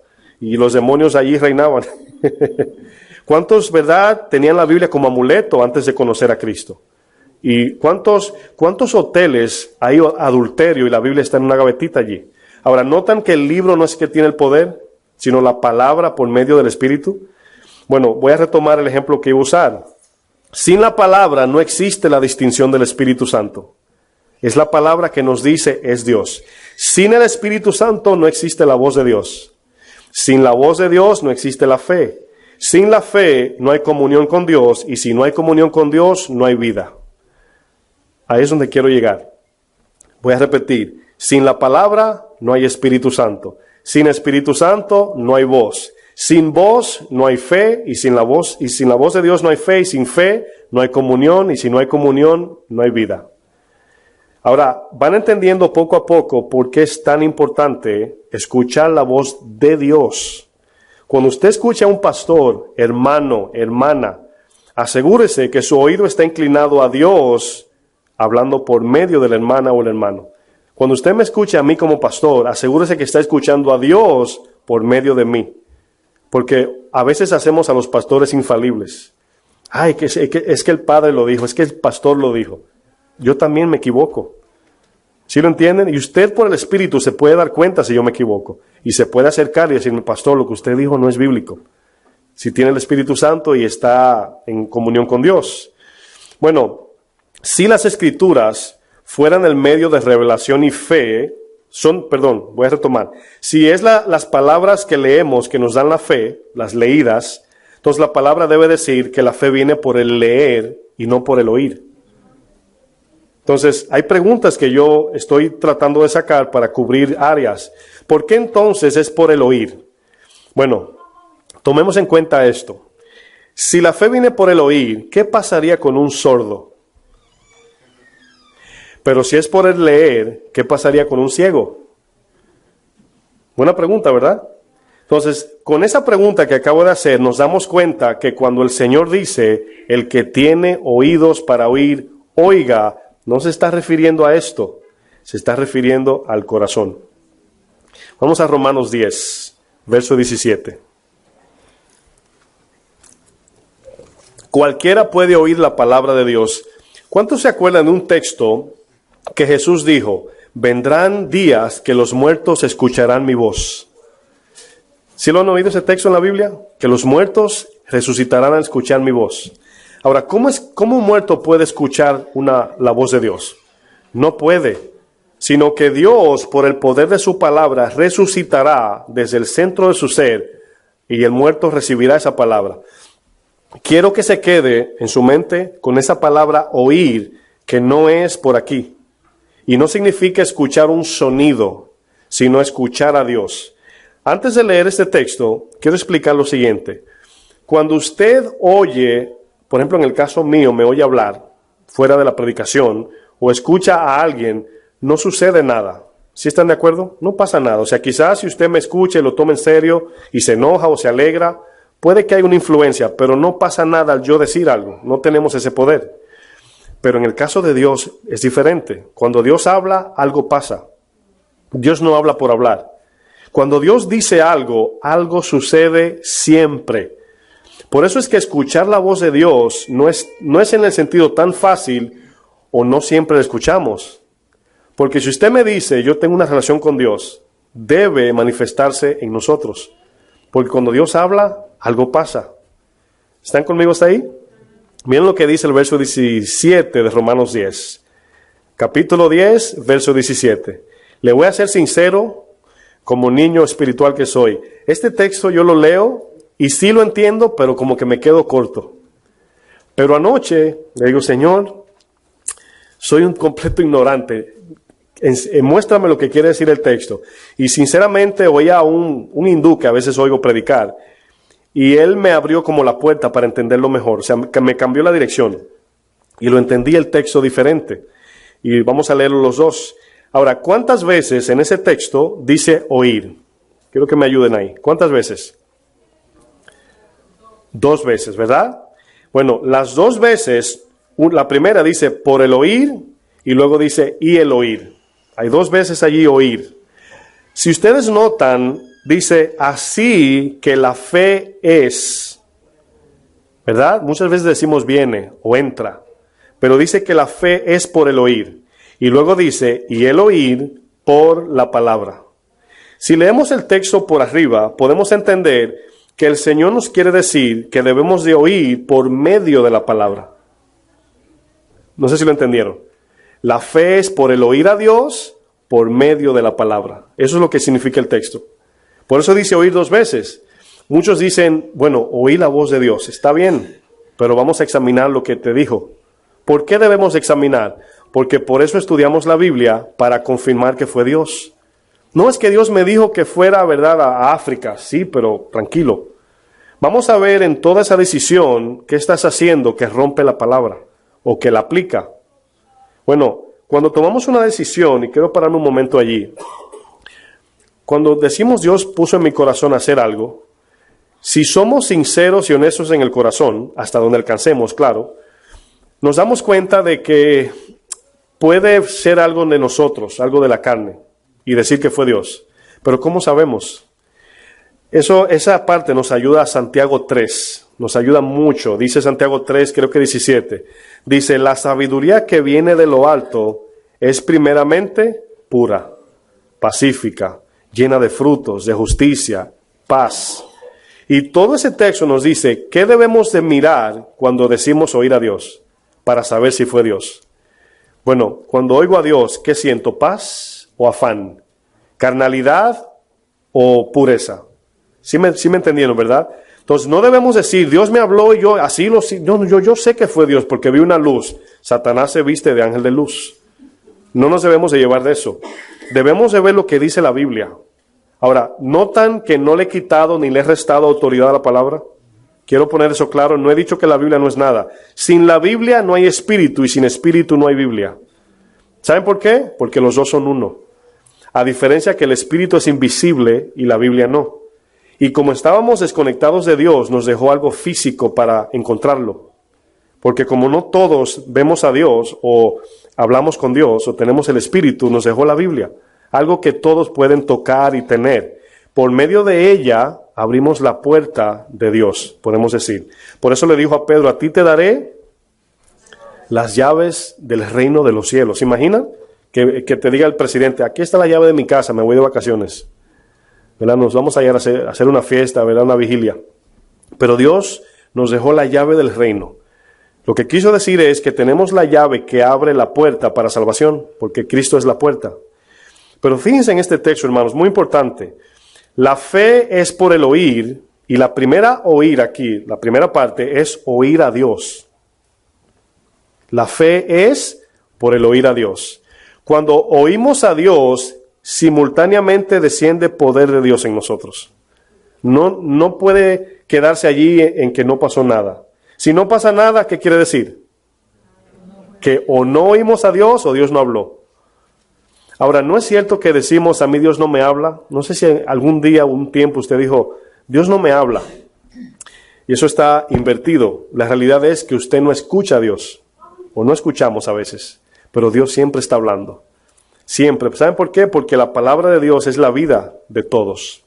Y los demonios allí reinaban. ¿Cuántos, verdad, tenían la Biblia como amuleto antes de conocer a Cristo? ¿Y cuántos hoteles hay adulterio y la Biblia está en una gavetita allí? Ahora, ¿notan que el libro no es que tiene el poder, sino la palabra por medio del Espíritu? Bueno, voy a retomar el ejemplo que iba a usar. Sin la palabra no existe la distinción del Espíritu Santo. Es la palabra que nos dice es Dios. Sin el Espíritu Santo no existe la voz de Dios. Sin la voz de Dios no existe la fe. Sin la fe no hay comunión con Dios y si no hay comunión con Dios no hay vida. Ahí es donde quiero llegar. Voy a repetir. Sin la palabra no hay Espíritu Santo. Sin Espíritu Santo no hay voz. Sin voz no hay fe y sin la voz de Dios no hay fe y sin fe no hay comunión y si no hay comunión no hay vida. Ahora, van entendiendo poco a poco por qué es tan importante escuchar la voz de Dios. Cuando usted escucha a un pastor, hermano, hermana, asegúrese que su oído está inclinado a Dios hablando por medio de la hermana o el hermano. Cuando usted me escucha a mí como pastor, asegúrese que está escuchando a Dios por medio de mí. Porque a veces hacemos a los pastores infalibles. Ay, es que el padre lo dijo, es que el pastor lo dijo. Yo también me equivoco. ¿Sí lo entienden? Y usted por el Espíritu se puede dar cuenta si yo me equivoco. Y se puede acercar y decirme, pastor, lo que usted dijo no es bíblico. Si tiene el Espíritu Santo y está en comunión con Dios. Bueno, si las Escrituras fueran el medio de revelación y fe, voy a retomar. Si es las palabras que leemos que nos dan la fe, las leídas, entonces la palabra debe decir que la fe viene por el leer y no por el oír. Entonces, hay preguntas que yo estoy tratando de sacar para cubrir áreas. ¿Por qué entonces es por el oír? Bueno, tomemos en cuenta esto. Si la fe viene por el oír, ¿qué pasaría con un sordo? Pero si es por el leer, ¿qué pasaría con un ciego? Buena pregunta, ¿verdad? Entonces, con esa pregunta que acabo de hacer, nos damos cuenta que cuando el Señor dice, el que tiene oídos para oír, oiga, no se está refiriendo a esto, se está refiriendo al corazón. Vamos a Romanos 10, verso 17. Cualquiera puede oír la palabra de Dios. ¿Cuántos se acuerdan de un texto que Jesús dijo, vendrán días que los muertos escucharán mi voz? ¿Sí lo han oído ese texto en la Biblia? Que los muertos resucitarán al escuchar mi voz. Ahora, ¿cómo un muerto puede escuchar la voz de Dios? No puede, sino que Dios, por el poder de su palabra, resucitará desde el centro de su ser y el muerto recibirá esa palabra. quiero que se quede en su mente con esa palabra oír, que no es por aquí. Y no significa escuchar un sonido, sino escuchar a Dios. Antes de leer este texto, quiero explicar lo siguiente. Cuando usted oye, por ejemplo en el caso mío, me oye hablar fuera de la predicación, o escucha a alguien, no sucede nada. ¿Sí están de acuerdo? No pasa nada. O sea, quizás si usted me escucha y lo toma en serio y se enoja o se alegra, puede que haya una influencia, pero no pasa nada al yo decir algo. No tenemos ese poder. Pero en el caso de Dios es diferente. Cuando Dios habla, algo pasa. Dios no habla por hablar. Cuando Dios dice algo, algo sucede siempre. Por eso es que escuchar la voz de Dios no es en el sentido tan fácil, o no siempre la escuchamos. Porque si usted me dice, yo tengo una relación con Dios, debe manifestarse en nosotros. Porque cuando Dios habla, algo pasa. ¿Están conmigo hasta ahí? Miren lo que dice el verso 17 de Romanos 10. Capítulo 10, verso 17. Le voy a ser sincero, como niño espiritual que soy. Este texto yo lo leo y sí lo entiendo, pero como que me quedo corto. Pero anoche le digo, Señor, soy un completo ignorante. Muéstrame lo que quiere decir el texto. Y sinceramente oía a un hindú que a veces oigo predicar. Y él me abrió como la puerta para entenderlo mejor. O sea, que me cambió la dirección. Y lo entendí el texto diferente. Y vamos a leerlo los dos. Ahora, ¿cuántas veces en ese texto dice oír? Quiero que me ayuden ahí. ¿Cuántas veces? 2 veces, ¿verdad? Bueno, las 2 veces, la primera dice por el oír y luego dice y el oír. Hay 2 veces allí oír. Si ustedes notan, dice así que la fe es, ¿verdad? Muchas veces decimos viene o entra, pero dice que la fe es por el oír. Y luego dice y el oír por la palabra. Si leemos el texto por arriba, podemos entender que el Señor nos quiere decir que debemos de oír por medio de la palabra. No sé si lo entendieron. La fe es por el oír a Dios por medio de la palabra. Eso es lo que significa el texto. Por eso dice oír 2 veces. Muchos dicen, bueno, oí la voz de Dios. Está bien, pero vamos a examinar lo que te dijo. ¿Por qué debemos examinar? Porque por eso estudiamos la Biblia, para confirmar que fue Dios. No es que Dios me dijo que fuera, ¿verdad?, a África. Sí, pero tranquilo. Vamos a ver en toda esa decisión qué estás haciendo que rompe la palabra o que la aplica. Bueno, cuando tomamos una decisión, y quiero pararme un momento allí, cuando decimos Dios puso en mi corazón hacer algo, si somos sinceros y honestos en el corazón, hasta donde alcancemos, claro, nos damos cuenta de que puede ser algo de nosotros, algo de la carne, y decir que fue Dios. Pero ¿cómo sabemos? Esa parte nos ayuda a Santiago 3, nos ayuda mucho. Dice Santiago 3, creo que 17. Dice, la sabiduría que viene de lo alto es primeramente pura, pacífica, llena de frutos, de justicia, paz. Y todo ese texto nos dice, ¿qué debemos de mirar cuando decimos oír a Dios? Para saber si fue Dios. Bueno, cuando oigo a Dios, ¿qué siento? ¿Paz o afán? ¿Carnalidad o pureza? Sí me entendieron, ¿verdad? Entonces no debemos decir, Dios me habló y yo así yo sé que fue Dios porque vi una luz. Satanás se viste de ángel de luz. No nos debemos de llevar de eso. Debemos de ver lo que dice la Biblia. Ahora, ¿notan que no le he quitado ni le he restado autoridad a la palabra? Quiero poner eso claro, no he dicho que la Biblia no es nada. Sin la Biblia no hay espíritu y sin espíritu no hay Biblia. ¿Saben por qué? Porque los dos son uno. A diferencia que el espíritu es invisible y la Biblia no. Y como estábamos desconectados de Dios, nos dejó algo físico para encontrarlo. Porque como no todos vemos a Dios o hablamos con Dios o tenemos el espíritu, nos dejó la Biblia. Algo que todos pueden tocar y tener. Por medio de ella abrimos la puerta de Dios, podemos decir. Por eso le dijo a Pedro, a ti te daré las llaves del reino de los cielos. ¿Se imaginan? Que te diga el presidente, aquí está la llave de mi casa, me voy de vacaciones. ¿Verdad? Nos vamos a ir a hacer una fiesta, ¿verdad? Una vigilia. Pero Dios nos dejó la llave del reino. Lo que quiso decir es que tenemos la llave que abre la puerta para salvación, porque Cristo es la puerta. Pero fíjense en este texto, hermanos, muy importante. La fe es por el oír Y la primera oír aquí, la primera parte es oír a Dios. La fe es por el oír a Dios. Cuando oímos a Dios, simultáneamente desciende poder de Dios en nosotros. No puede quedarse allí en que no pasó nada. Si no pasa nada, ¿qué quiere decir? Que o no oímos a Dios o Dios no habló. Ahora, ¿no es cierto que decimos a mí Dios no me habla? No sé si algún día, un tiempo usted dijo, Dios no me habla. Y eso está invertido. La realidad es que usted no escucha a Dios. O no escuchamos a veces. Pero Dios siempre está hablando. Siempre. ¿Saben por qué? Porque la palabra de Dios es la vida de todos.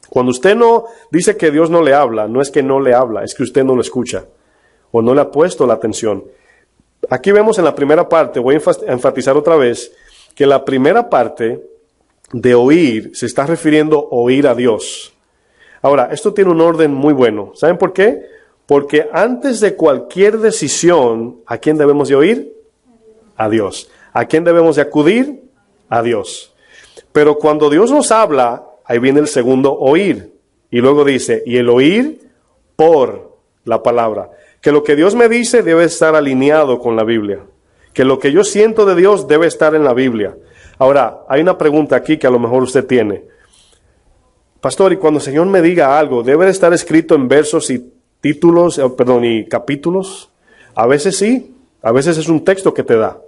Cuando usted no dice que Dios no le habla, no es que no le habla, es que usted no lo escucha. O no le ha puesto la atención. Aquí vemos en la primera parte, voy a enfatizar otra vez, que la primera parte de oír se está refiriendo a oír a Dios. Ahora, esto tiene un orden muy bueno. ¿Saben por qué? Porque antes de cualquier decisión, ¿a quién debemos de oír? A Dios. ¿A quién debemos de acudir? A Dios. Pero cuando Dios nos habla, ahí viene el segundo oír. Y luego dice, y el oír por la palabra. Que lo que Dios me dice debe estar alineado con la Biblia. Que lo que yo siento de Dios debe estar en la Biblia. Ahora, hay una pregunta aquí que a lo mejor usted tiene. Pastor, y cuando el Señor me diga algo, ¿debe estar escrito en versos y títulos, y capítulos? A veces sí, a veces es un texto que te da,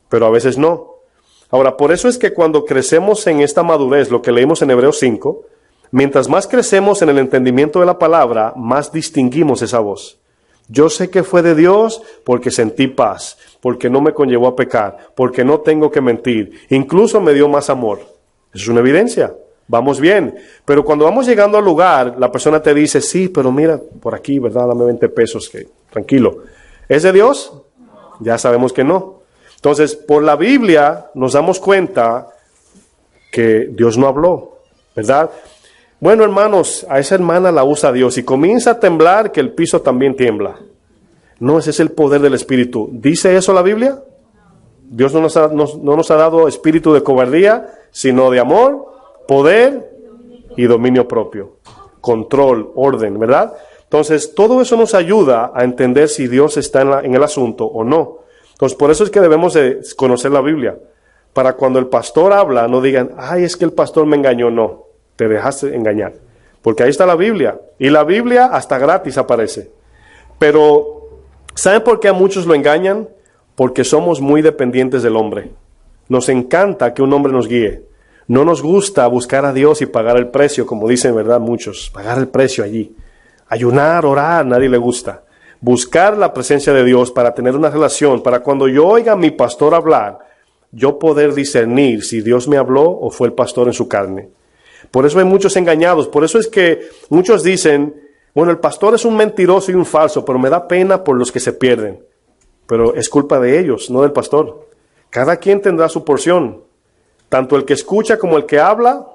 pero a veces no. Ahora, por eso es que cuando crecemos en esta madurez, lo que leímos en Hebreos 5, mientras más crecemos en el entendimiento de la palabra, más distinguimos esa voz. Yo sé que fue de Dios porque sentí paz, porque no me conllevó a pecar, porque no tengo que mentir, incluso me dio más amor. Eso es una evidencia. Vamos bien, pero cuando vamos llegando al lugar, la persona te dice, sí, pero mira, por aquí, ¿verdad? Dame 20 pesos, que tranquilo. ¿Es de Dios? Ya sabemos que no. Entonces, por la Biblia nos damos cuenta que Dios no habló, ¿verdad? Bueno, hermanos, a esa hermana la usa Dios y comienza a temblar que el piso también tiembla. No, ese es el poder del Espíritu. ¿Dice eso la Biblia? Dios no nos ha dado espíritu de cobardía, sino de amor, poder y dominio propio. Control, orden, ¿verdad? Entonces, todo eso nos ayuda a entender si Dios está en el asunto o no. Entonces, por eso es que debemos de conocer la Biblia. Para cuando el pastor habla, no digan, ay, es que el pastor me engañó. No, te dejaste engañar. Porque ahí está la Biblia. Y la Biblia hasta gratis aparece. Pero, ¿saben por qué a muchos lo engañan? Porque somos muy dependientes del hombre. Nos encanta que un hombre nos guíe. No nos gusta buscar a Dios y pagar el precio, como dicen, ¿verdad? Muchos, pagar el precio allí. Ayunar, orar, nadie le gusta. Buscar la presencia de Dios para tener una relación, para cuando yo oiga a mi pastor hablar, yo poder discernir si Dios me habló o fue el pastor en su carne. Por eso hay muchos engañados, por eso es que muchos dicen, bueno, el pastor es un mentiroso y un falso, pero me da pena por los que se pierden. Pero es culpa de ellos, no del pastor. Cada quien tendrá su porción. Tanto el que escucha como el que habla.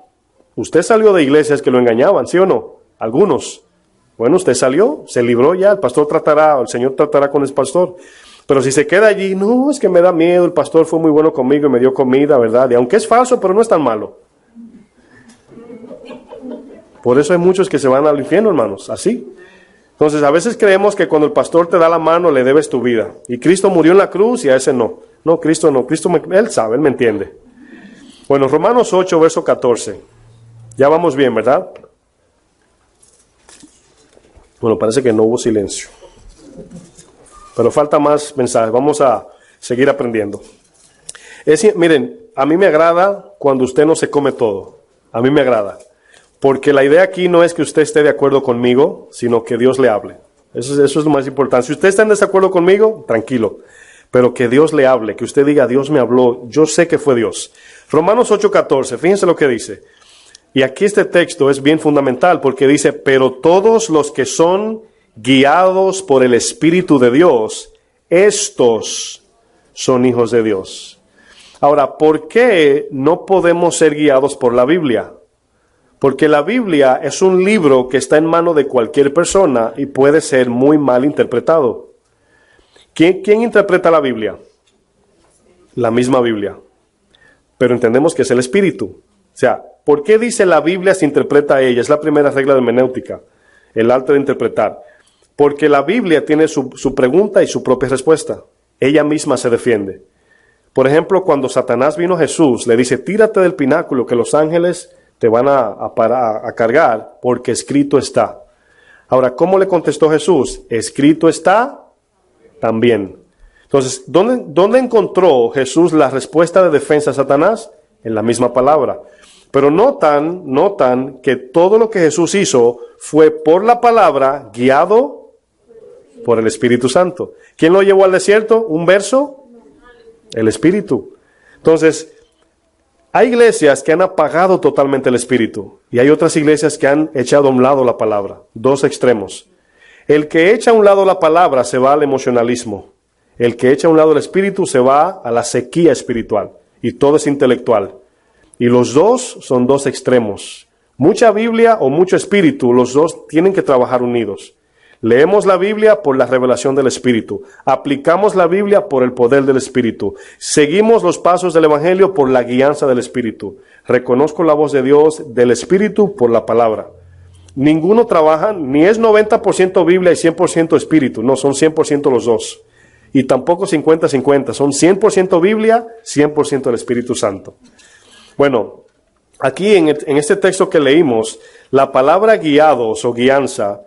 Usted salió de iglesias que lo engañaban, ¿sí o no? Algunos. Bueno, usted salió, se libró ya, el Señor tratará con el pastor. Pero si se queda allí, no, es que me da miedo, el pastor fue muy bueno conmigo y me dio comida, ¿verdad? Y aunque es falso, pero no es tan malo. Por eso hay muchos que se van al infierno, hermanos, así. Entonces, a veces creemos que cuando el pastor te da la mano, le debes tu vida. Y Cristo murió en la cruz y a ese no. No, Cristo no. Él sabe, Él me entiende. Bueno, Romanos 8, verso 14. Ya vamos bien, ¿verdad? Bueno, parece que no hubo silencio. Pero falta más mensajes. Vamos a seguir aprendiendo. Miren, a mí me agrada cuando usted no se come todo. A mí me agrada. Porque la idea aquí no es que usted esté de acuerdo conmigo, sino que Dios le hable. Eso es lo más importante. Si usted está en desacuerdo conmigo, tranquilo. Pero que Dios le hable, que usted diga, Dios me habló, yo sé que fue Dios. Romanos 8:14, fíjense lo que dice. Y aquí este texto es bien fundamental porque dice, pero todos los que son guiados por el Espíritu de Dios, estos son hijos de Dios. Ahora, ¿por qué no podemos ser guiados por la Biblia? Porque la Biblia es un libro que está en mano de cualquier persona y puede ser muy mal interpretado. ¿Quién interpreta la Biblia? La misma Biblia. Pero entendemos que es el Espíritu. O sea, ¿por qué dice la Biblia se interpreta a ella? Es la primera regla de hermenéutica. el arte de interpretar. Porque la Biblia tiene su pregunta y su propia respuesta. Ella misma se defiende. Por ejemplo, cuando Satanás vino a Jesús, le dice, tírate del pináculo que los ángeles te van a cargar, porque escrito está. Ahora, ¿cómo le contestó Jesús? Escrito está también. Entonces, ¿dónde encontró Jesús la respuesta de defensa a Satanás? En la misma palabra. Pero notan que todo lo que Jesús hizo fue por la palabra, guiado por el Espíritu Santo. ¿Quién lo llevó al desierto? ¿Un verso? El Espíritu. Entonces, hay iglesias que han apagado totalmente el Espíritu y hay otras iglesias que han echado a un lado la palabra. Dos extremos. El que echa a un lado la palabra se va al emocionalismo. El que echa a un lado el Espíritu se va a la sequía espiritual y todo es intelectual. Y los dos son dos extremos. Mucha Biblia o mucho Espíritu, los dos tienen que trabajar unidos. Leemos la Biblia por la revelación del Espíritu. Aplicamos la Biblia por el poder del Espíritu. Seguimos los pasos del Evangelio por la guianza del Espíritu. Reconozco la voz de Dios, del Espíritu, por la palabra. Ninguno trabaja, ni es 90% Biblia y 100% Espíritu. No, son 100% los dos. Y tampoco 50-50. Son 100% Biblia, 100% el Espíritu Santo. Bueno, aquí en este texto que leímos, la palabra guiados o guianza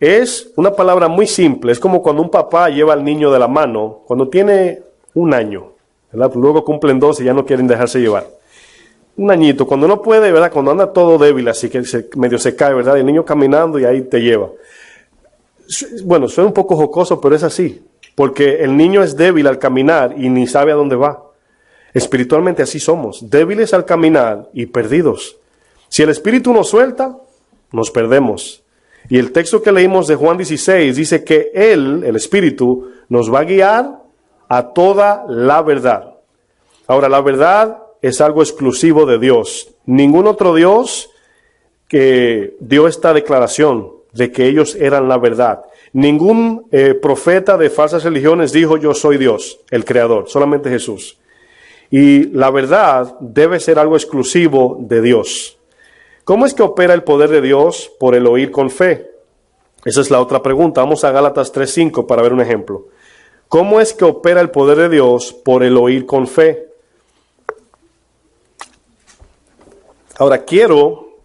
es una palabra muy simple. Es como cuando un papá lleva al niño de la mano cuando tiene un año, ¿verdad? Luego cumplen 12 y ya no quieren dejarse llevar. Un añito, cuando no puede, ¿verdad? Cuando anda todo débil, así que medio se cae, ¿verdad? El niño caminando y ahí te lleva. Bueno, suena un poco jocoso, pero es así. Porque el niño es débil al caminar y ni sabe a dónde va. Espiritualmente así somos, débiles al caminar y perdidos. Si el Espíritu nos suelta, nos perdemos. Y el texto que leímos de Juan 16 dice que Él, el Espíritu, nos va a guiar a toda la verdad. Ahora, la verdad es algo exclusivo de Dios. Ningún otro Dios que dio esta declaración de que ellos eran la verdad. Ningún profeta de falsas religiones dijo yo soy Dios, el Creador, solamente Jesús. Y la verdad debe ser algo exclusivo de Dios. ¿Cómo es que opera el poder de Dios? Por el oír con fe. Esa es la otra pregunta. Vamos a Gálatas 3:5 para ver un ejemplo. ¿Cómo es que opera el poder de Dios? Por el oír con fe. Ahora quiero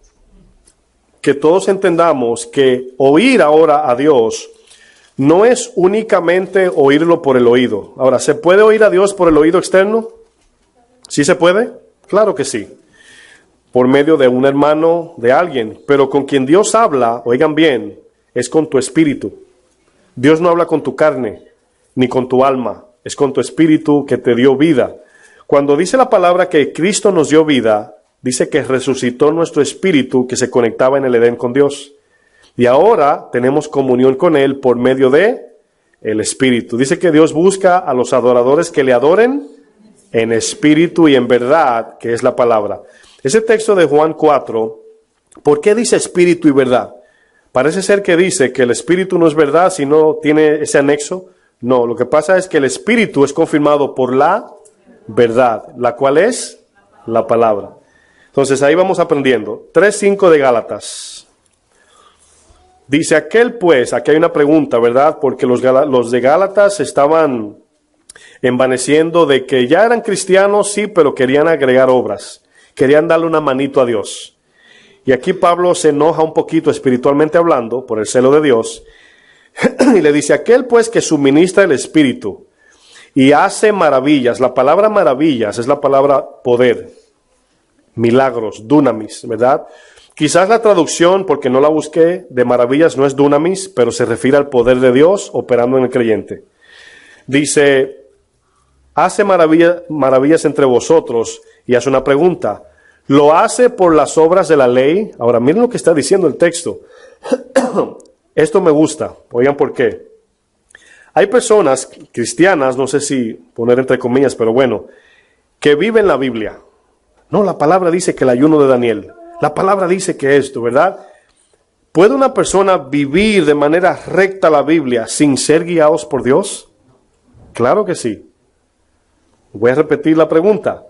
que todos entendamos que oír ahora a Dios no es únicamente oírlo por el oído. Ahora, ¿se puede oír a Dios por el oído externo? ¿Sí se puede? Claro que sí. Por medio de un hermano, de alguien. Pero con quien Dios habla, oigan bien, es con tu espíritu. Dios no habla con tu carne, ni con tu alma. Es con tu espíritu que te dio vida. Cuando dice la palabra que Cristo nos dio vida, dice que resucitó nuestro espíritu que se conectaba en el Edén con Dios. Y ahora tenemos comunión con Él por medio de el Espíritu. Dice que Dios busca a los adoradores que le adoren en espíritu y en verdad, que es la palabra. Ese texto de Juan 4, ¿por qué dice espíritu y verdad? Parece ser que dice que el espíritu no es verdad si no tiene ese anexo. No, lo que pasa es que el espíritu es confirmado por la verdad, la cual es la palabra. Entonces ahí vamos aprendiendo. 3:5 de Gálatas. Dice aquel pues, aquí hay una pregunta, ¿verdad? Porque los de Gálatas estaban envaneciendo de que ya eran cristianos, sí, pero querían agregar obras. Querían darle una manito a Dios. Y aquí Pablo se enoja un poquito espiritualmente hablando, por el celo de Dios, y le dice, aquel pues que suministra el Espíritu y hace maravillas. La palabra maravillas es la palabra poder, milagros, dunamis, ¿verdad? Quizás la traducción, porque no la busqué, de maravillas no es dunamis, pero se refiere al poder de Dios operando en el creyente. Dice, hace maravillas entre vosotros, y hace una pregunta. ¿Lo hace por las obras de la ley? Ahora, miren lo que está diciendo el texto. Esto me gusta. Oigan por qué. Hay personas cristianas, no sé si poner entre comillas, pero bueno, que viven la Biblia. No, la palabra dice que el ayuno de Daniel. La palabra dice que esto, ¿verdad? ¿Puede una persona vivir de manera recta la Biblia sin ser guiados por Dios? Claro que sí. Voy a repetir la pregunta.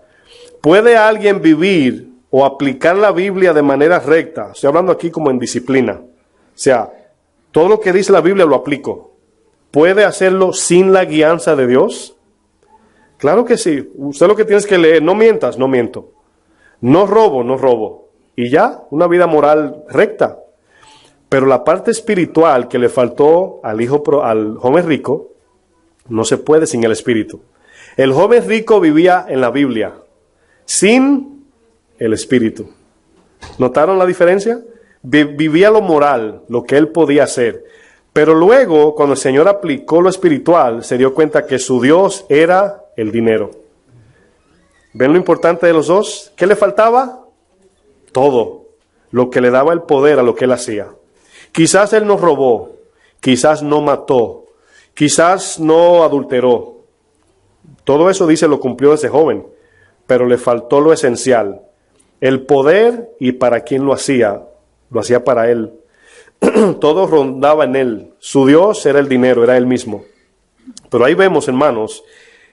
¿Puede alguien vivir o aplicar la Biblia de manera recta? Estoy hablando aquí como en disciplina. O sea, Todo lo que dice la Biblia lo aplico. ¿Puede hacerlo sin la guianza de Dios? Claro que sí. Usted lo que tiene es que leer, no mientas, no miento. No robo, no robo. Y ya, una vida moral recta. Pero la parte espiritual que le faltó al joven rico, no se puede sin el espíritu. El joven rico vivía en la Biblia, sin el espíritu. ¿Notaron la diferencia? Vivía lo moral, lo que él podía hacer. Pero luego, cuando el Señor aplicó lo espiritual, se dio cuenta que su Dios era el dinero. ¿Ven lo importante de los dos? ¿Qué le faltaba? Todo. Lo que le daba el poder a lo que él hacía. Quizás él no robó, quizás no mató, quizás no adulteró. Todo eso dice lo cumplió ese joven, pero le faltó lo esencial. El poder y para quién lo hacía para él. Todo rondaba en él. Su Dios era el dinero, era él mismo. Pero ahí vemos, hermanos,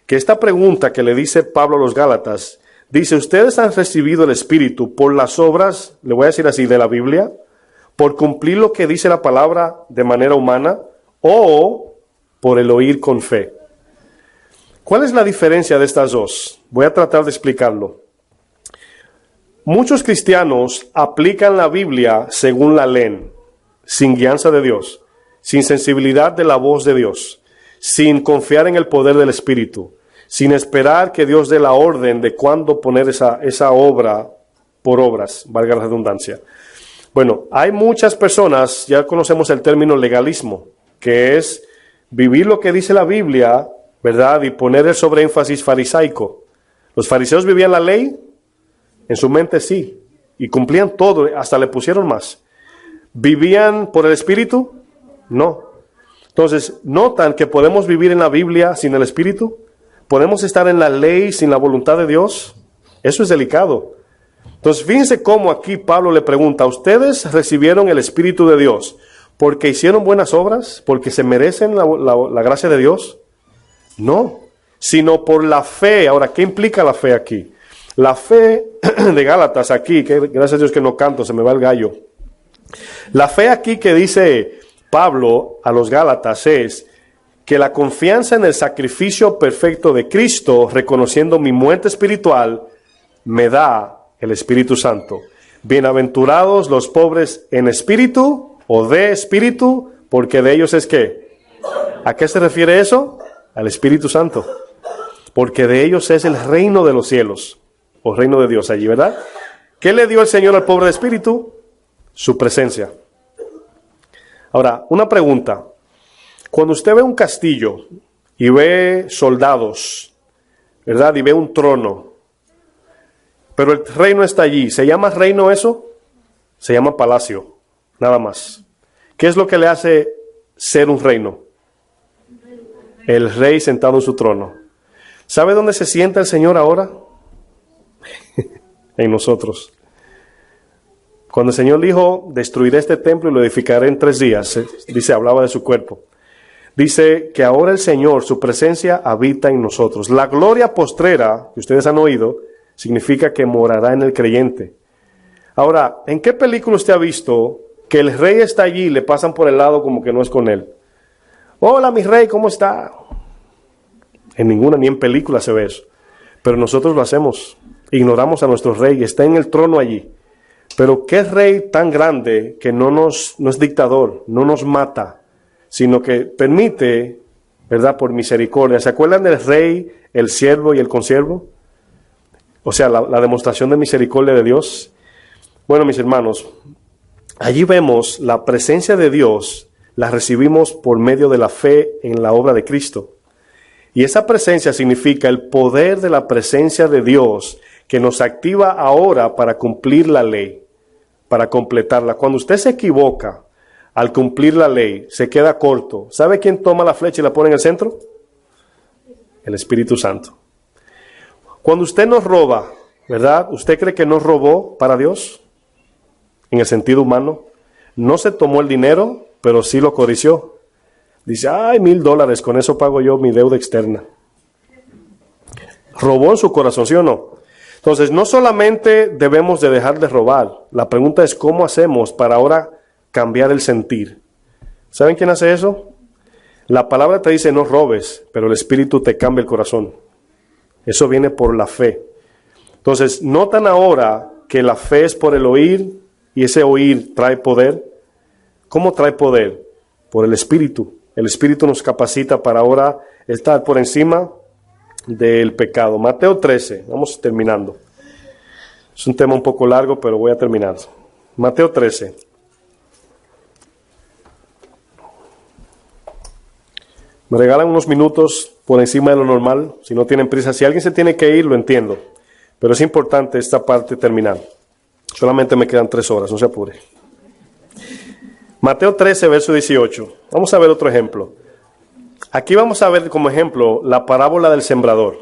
que esta pregunta que le dice Pablo a los Gálatas, dice, ¿ustedes han recibido el Espíritu por las obras, le voy a decir así, de la Biblia? ¿Por cumplir lo que dice la palabra de manera humana? ¿O por el oír con fe? ¿Cuál es la diferencia de estas dos? Voy a tratar de explicarlo. Muchos cristianos aplican la Biblia según la leen, sin guianza de Dios, sin sensibilidad de la voz de Dios, sin confiar en el poder del Espíritu, sin esperar que Dios dé la orden de cuándo poner esa obra por obras, valga la redundancia. Bueno, hay muchas personas, ya conocemos el término legalismo, que es vivir lo que dice la Biblia, ¿verdad? Y poner el sobreénfasis farisaico. Los fariseos vivían la ley, en su mente sí, y cumplían todo, hasta le pusieron más. ¿Vivían por el Espíritu? No. Entonces, ¿notan que podemos vivir en la Biblia sin el Espíritu? ¿Podemos estar en la ley sin la voluntad de Dios? Eso es delicado. Entonces, fíjense cómo aquí Pablo le pregunta, ¿ustedes recibieron el Espíritu de Dios porque hicieron buenas obras? ¿Porque se merecen la gracia de Dios? No, sino por la fe. Ahora, ¿qué implica la fe aquí? La fe de Gálatas aquí, que gracias a Dios que no canto, se me va el gallo. La fe aquí que dice Pablo a los Gálatas es que la confianza en el sacrificio perfecto de Cristo, reconociendo mi muerte espiritual, me da el Espíritu Santo. Bienaventurados los pobres en espíritu o de espíritu, porque de ellos es ¿qué? ¿A qué se refiere eso? Al Espíritu Santo. Porque de ellos es el reino de los cielos, o reino de Dios allí, ¿verdad? ¿Qué le dio el Señor al pobre de espíritu? Su presencia. Ahora, una pregunta. Cuando usted ve un castillo y ve soldados, ¿verdad? Y ve un trono, pero el reino está allí, ¿se llama reino eso? Se llama palacio, nada más. ¿Qué es lo que le hace ser un reino? El rey sentado en su trono. ¿Sabe dónde se sienta el Señor ahora? En nosotros. Cuando el Señor dijo, destruiré este templo y lo edificaré en 3 días, dice, hablaba de su cuerpo. Dice que ahora el Señor, su presencia habita en nosotros. La gloria postrera, que ustedes han oído, significa que morará en el creyente. Ahora, ¿en qué película usted ha visto que el rey está allí y le pasan por el lado como que no es con él? Hola, mi rey, ¿cómo está? En ninguna, ni en película se ve eso. Pero nosotros lo hacemos. Ignoramos a nuestro rey, está en el trono allí. Pero qué rey tan grande que no es dictador, no nos mata, sino que permite, ¿verdad?, por misericordia. ¿Se acuerdan del rey, el siervo y el consiervo? O sea, la demostración de misericordia de Dios. Bueno, mis hermanos, allí vemos la presencia de Dios, la recibimos por medio de la fe en la obra de Cristo. Y esa presencia significa el poder de la presencia de Dios que nos activa ahora para cumplir la ley, para completarla. Cuando usted se equivoca al cumplir la ley, se queda corto. ¿Sabe quién toma la flecha y la pone en el centro? El Espíritu Santo. Cuando usted nos roba, ¿verdad? ¿Usted cree que no robó para Dios? En el sentido humano. No se tomó el dinero, pero sí lo codició. Dice, ay, $1,000, con eso pago yo mi deuda externa. Robó en su corazón, ¿sí o no? Entonces, no solamente debemos de dejar de robar. La pregunta es, ¿cómo hacemos para ahora cambiar el sentir? ¿Saben quién hace eso? La palabra te dice no robes, pero el Espíritu te cambia el corazón. Eso viene por la fe. Entonces, ¿notan ahora que la fe es por el oír y ese oír trae poder? ¿Cómo trae poder? Por el Espíritu. El Espíritu nos capacita para ahora estar por encima del pecado. Mateo 13, vamos terminando. Es un tema un poco largo, pero voy a terminar. Mateo 13. Me regalan unos minutos por encima de lo normal, si no tienen prisa. Si alguien se tiene que ir, lo entiendo. Pero es importante esta parte terminar. Solamente me quedan 3 horas, no se apure. Mateo 13, verso 18. Vamos a ver otro ejemplo. Aquí vamos a ver como ejemplo la parábola del sembrador.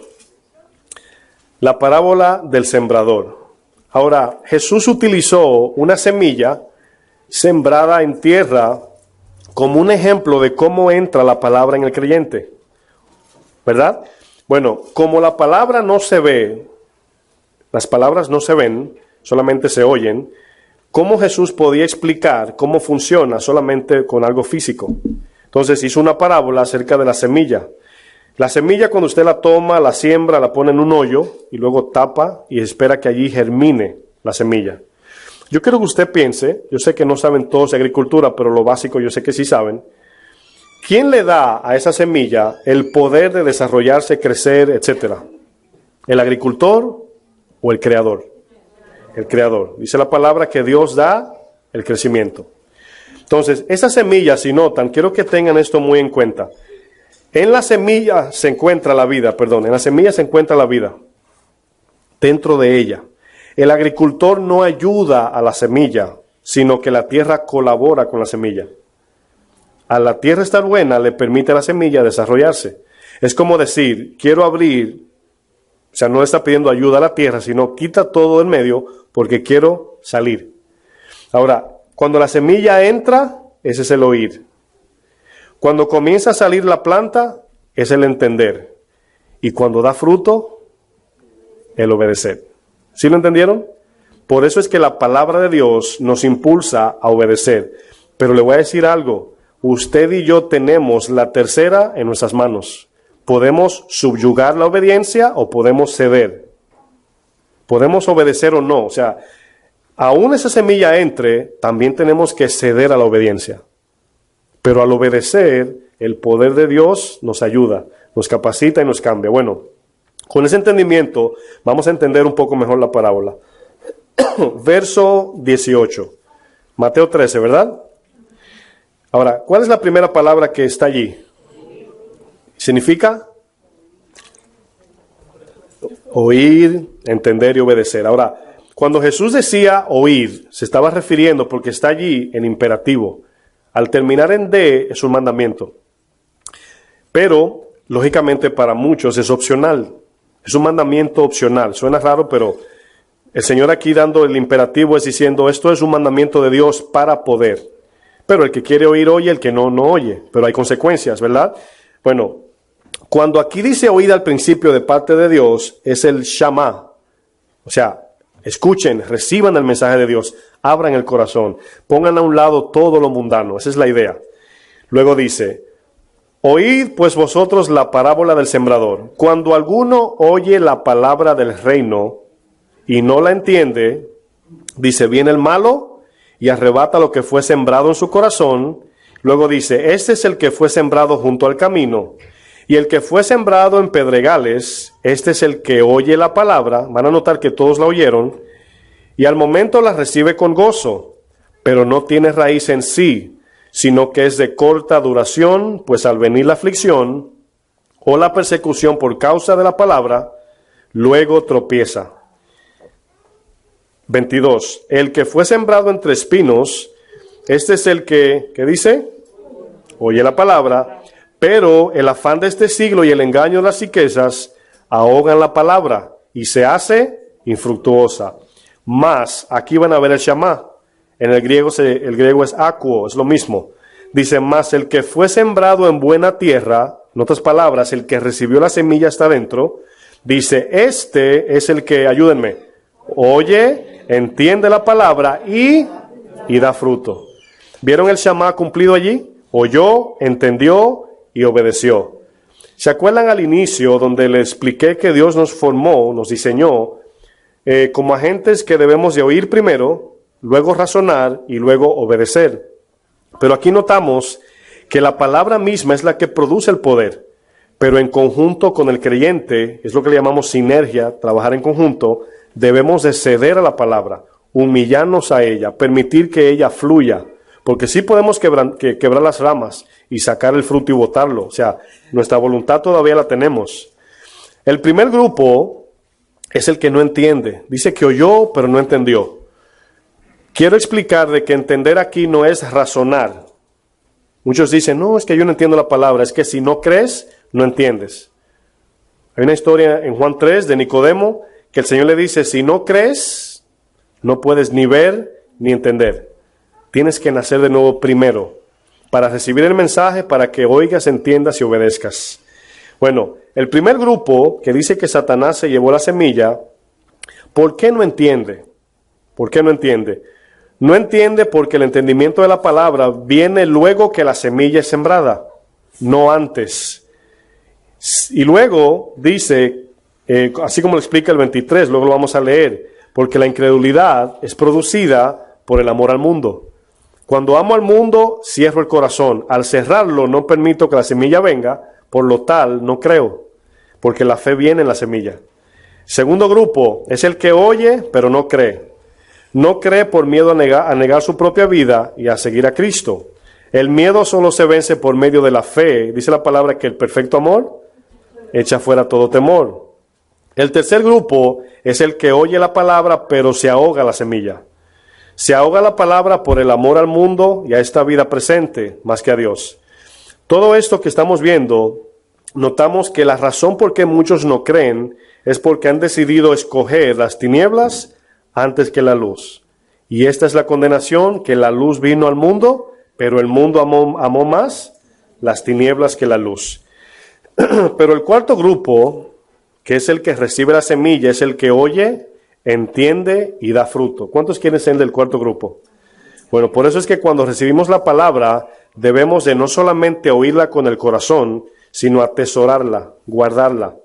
La parábola del sembrador. Ahora, Jesús utilizó una semilla sembrada en tierra como un ejemplo de cómo entra la palabra en el creyente. ¿Verdad? Bueno, como la palabra no se ve, las palabras no se ven, solamente se oyen, ¿cómo Jesús podía explicar cómo funciona solamente con algo físico? Entonces hizo una parábola acerca de la semilla. La semilla, cuando usted la toma, la siembra, la pone en un hoyo y luego tapa y espera que allí germine la semilla. Yo quiero que usted piense, yo sé que no saben todos de agricultura, pero lo básico yo sé que sí saben. ¿Quién le da a esa semilla el poder de desarrollarse, crecer, etcétera? ¿El agricultor o el creador? El creador. Dice la palabra que Dios da el crecimiento. Entonces, esa semilla, si notan, quiero que tengan esto muy en cuenta. En la semilla se encuentra la vida, en la semilla se encuentra la vida. Dentro de ella. El agricultor no ayuda a la semilla, sino que la tierra colabora con la semilla. A la tierra estar buena le permite a la semilla desarrollarse. Es como decir, quiero abrir, o sea, no le está pidiendo ayuda a la tierra, sino quita todo en medio porque quiero salir. Ahora, cuando la semilla entra, ese es el oír. Cuando comienza a salir la planta, es el entender. Y cuando da fruto, el obedecer. ¿Sí lo entendieron? Por eso es que la palabra de Dios nos impulsa a obedecer. Pero le voy a decir algo. Usted y yo tenemos la tercera en nuestras manos. Podemos subyugar la obediencia o podemos ceder. Podemos obedecer o no. O sea, aún esa semilla entre, también tenemos que ceder a la obediencia. Pero al obedecer, el poder de Dios nos ayuda, nos capacita y nos cambia. Bueno, con ese entendimiento vamos a entender un poco mejor la parábola. Verso 18. Mateo 13, ¿verdad? Ahora, ¿cuál es la primera palabra que está allí? ¿Significa? Oír, entender y obedecer. Ahora, cuando Jesús decía oír, se estaba refiriendo porque está allí en imperativo. Al terminar en D es un mandamiento. Pero, lógicamente, para muchos es opcional. Es un mandamiento opcional. Suena raro, pero el Señor aquí dando el imperativo es diciendo, esto es un mandamiento de Dios para poder. Pero el que quiere oír, oye, el que no, no oye. Pero hay consecuencias, ¿verdad? Bueno, cuando aquí dice oír al principio de parte de Dios, es el Shama. O sea, escuchen, reciban el mensaje de Dios, abran el corazón, pongan a un lado todo lo mundano. Esa es la idea. Luego dice, oíd pues vosotros la parábola del sembrador. Cuando alguno oye la palabra del reino y no la entiende, dice, viene el malo y arrebata lo que fue sembrado en su corazón. Luego dice, este es el que fue sembrado junto al camino. Y el que fue sembrado en pedregales, este es el que oye la palabra. Van a notar que todos la oyeron. Y al momento la recibe con gozo, pero no tiene raíz en sí, sino que es de corta duración, pues al venir la aflicción o la persecución por causa de la palabra, luego tropieza. 22. El que fue sembrado entre espinos, este es el que, ¿qué dice? Oye la palabra, pero el afán de este siglo y el engaño de las riquezas ahogan la palabra y se hace infructuosa. Más, aquí van a ver el Shama. En el griego es acuo, es lo mismo. Dice, más el que fue sembrado en buena tierra, en otras palabras, el que recibió la semilla está dentro, dice, este es el que, ayúdenme, oye, entiende la palabra y da fruto. ¿Vieron el Shama cumplido allí? Oyó, entendió y obedeció. ¿Se acuerdan al inicio donde le expliqué que Dios nos formó, nos diseñó como agentes que debemos de oír primero, luego razonar y luego obedecer? Pero aquí notamos que la palabra misma es la que produce el poder, pero en conjunto con el creyente, es lo que le llamamos sinergia, trabajar en conjunto, debemos de ceder a la palabra, humillarnos a ella, permitir que ella fluya, porque sí podemos quebrar las ramas y sacar el fruto y botarlo, o sea, nuestra voluntad todavía la tenemos. El primer grupo es el que no entiende, dice que oyó pero no entendió. Quiero explicar de que entender aquí no es razonar. Muchos dicen, no, es que yo no entiendo la palabra, es que si no crees, no entiendes. Hay una historia en Juan 3 de Nicodemo que el Señor le dice, si no crees, no puedes ni ver ni entender. Tienes que nacer de nuevo primero para recibir el mensaje, para que oigas, entiendas y obedezcas. Bueno, el primer grupo que dice que Satanás se llevó la semilla, ¿por qué no entiende? ¿Por qué no entiende? No entiende porque el entendimiento de la palabra viene luego que la semilla es sembrada, no antes. Y luego dice, así como lo explica el 23, luego lo vamos a leer, porque la incredulidad es producida por el amor al mundo. Cuando amo al mundo, cierro el corazón. Al cerrarlo, no permito que la semilla venga, por lo tal, no creo, porque la fe viene en la semilla. Segundo grupo es el que oye, pero no cree. No cree por miedo a negar su propia vida y a seguir a Cristo. El miedo solo se vence por medio de la fe. Dice la palabra que el perfecto amor echa fuera todo temor. El tercer grupo es el que oye la palabra, pero se ahoga la semilla. Se ahoga la palabra por el amor al mundo y a esta vida presente, más que a Dios. Todo esto que estamos viendo, notamos que la razón por qué muchos no creen es porque han decidido escoger las tinieblas antes que la luz. Y esta es la condenación, que la luz vino al mundo, pero el mundo amó más las tinieblas que la luz. Pero el cuarto grupo, que es el que recibe la semilla, es el que oye, entiende y da fruto. ¿Cuántos quieren ser del cuarto grupo? Bueno, por eso es que cuando recibimos la palabra, debemos de no solamente oírla con el corazón, sino atesorarla, guardarla,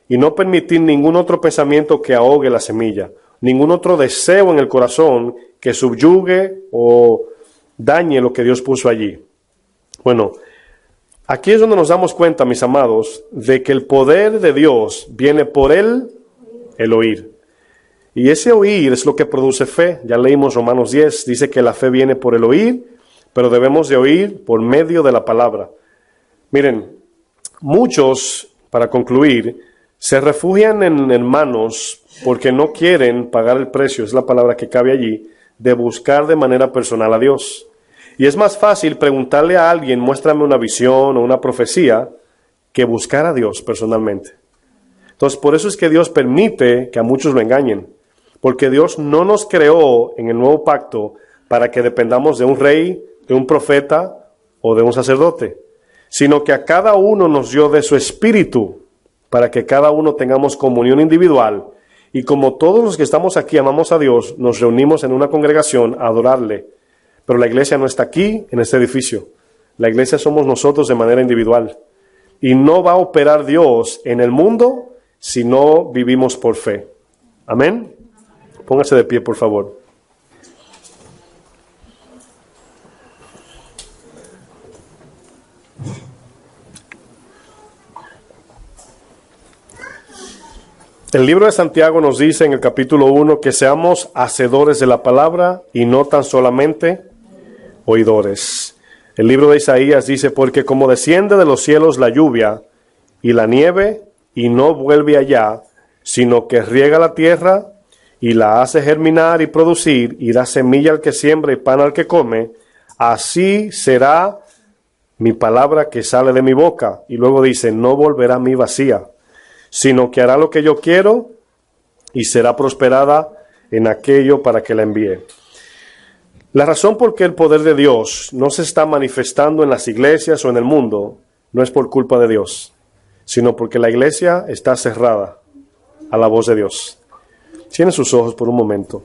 y no permitir ningún otro pensamiento que ahogue la semilla, ningún otro deseo en el corazón que subyugue o dañe lo que Dios puso allí. Bueno, aquí es donde nos damos cuenta, mis amados, de que el poder de Dios viene por el oír. Y ese oír es lo que produce fe. Ya leímos Romanos 10, dice que la fe viene por el oír, pero debemos de oír por medio de la palabra. Miren, muchos, para concluir, se refugian en hermanos porque no quieren pagar el precio, es la palabra que cabe allí, de buscar de manera personal a Dios. Y es más fácil preguntarle a alguien, muéstrame una visión o una profecía, que buscar a Dios personalmente. Entonces, por eso es que Dios permite que a muchos lo engañen. Porque Dios no nos creó en el nuevo pacto para que dependamos de un rey, de un profeta o de un sacerdote, sino que a cada uno nos dio de su espíritu para que cada uno tengamos comunión individual. Y como todos los que estamos aquí amamos a Dios, nos reunimos en una congregación a adorarle. Pero la iglesia no está aquí, en este edificio. La iglesia somos nosotros de manera individual. Y no va a operar Dios en el mundo si no vivimos por fe. Amén. Póngase de pie, por favor. El libro de Santiago nos dice en el capítulo 1 que seamos hacedores de la palabra y no tan solamente oidores. El libro de Isaías dice, porque como desciende de los cielos la lluvia y la nieve y no vuelve allá, sino que riega la tierra y la hace germinar y producir, y da semilla al que siembra y pan al que come, así será mi palabra que sale de mi boca. Y luego dice, no volverá a mí vacía, sino que hará lo que yo quiero y será prosperada en aquello para que la envíe. La razón por qué el poder de Dios no se está manifestando en las iglesias o en el mundo no es por culpa de Dios, sino porque la iglesia está cerrada a la voz de Dios. Cierren sus ojos por un momento.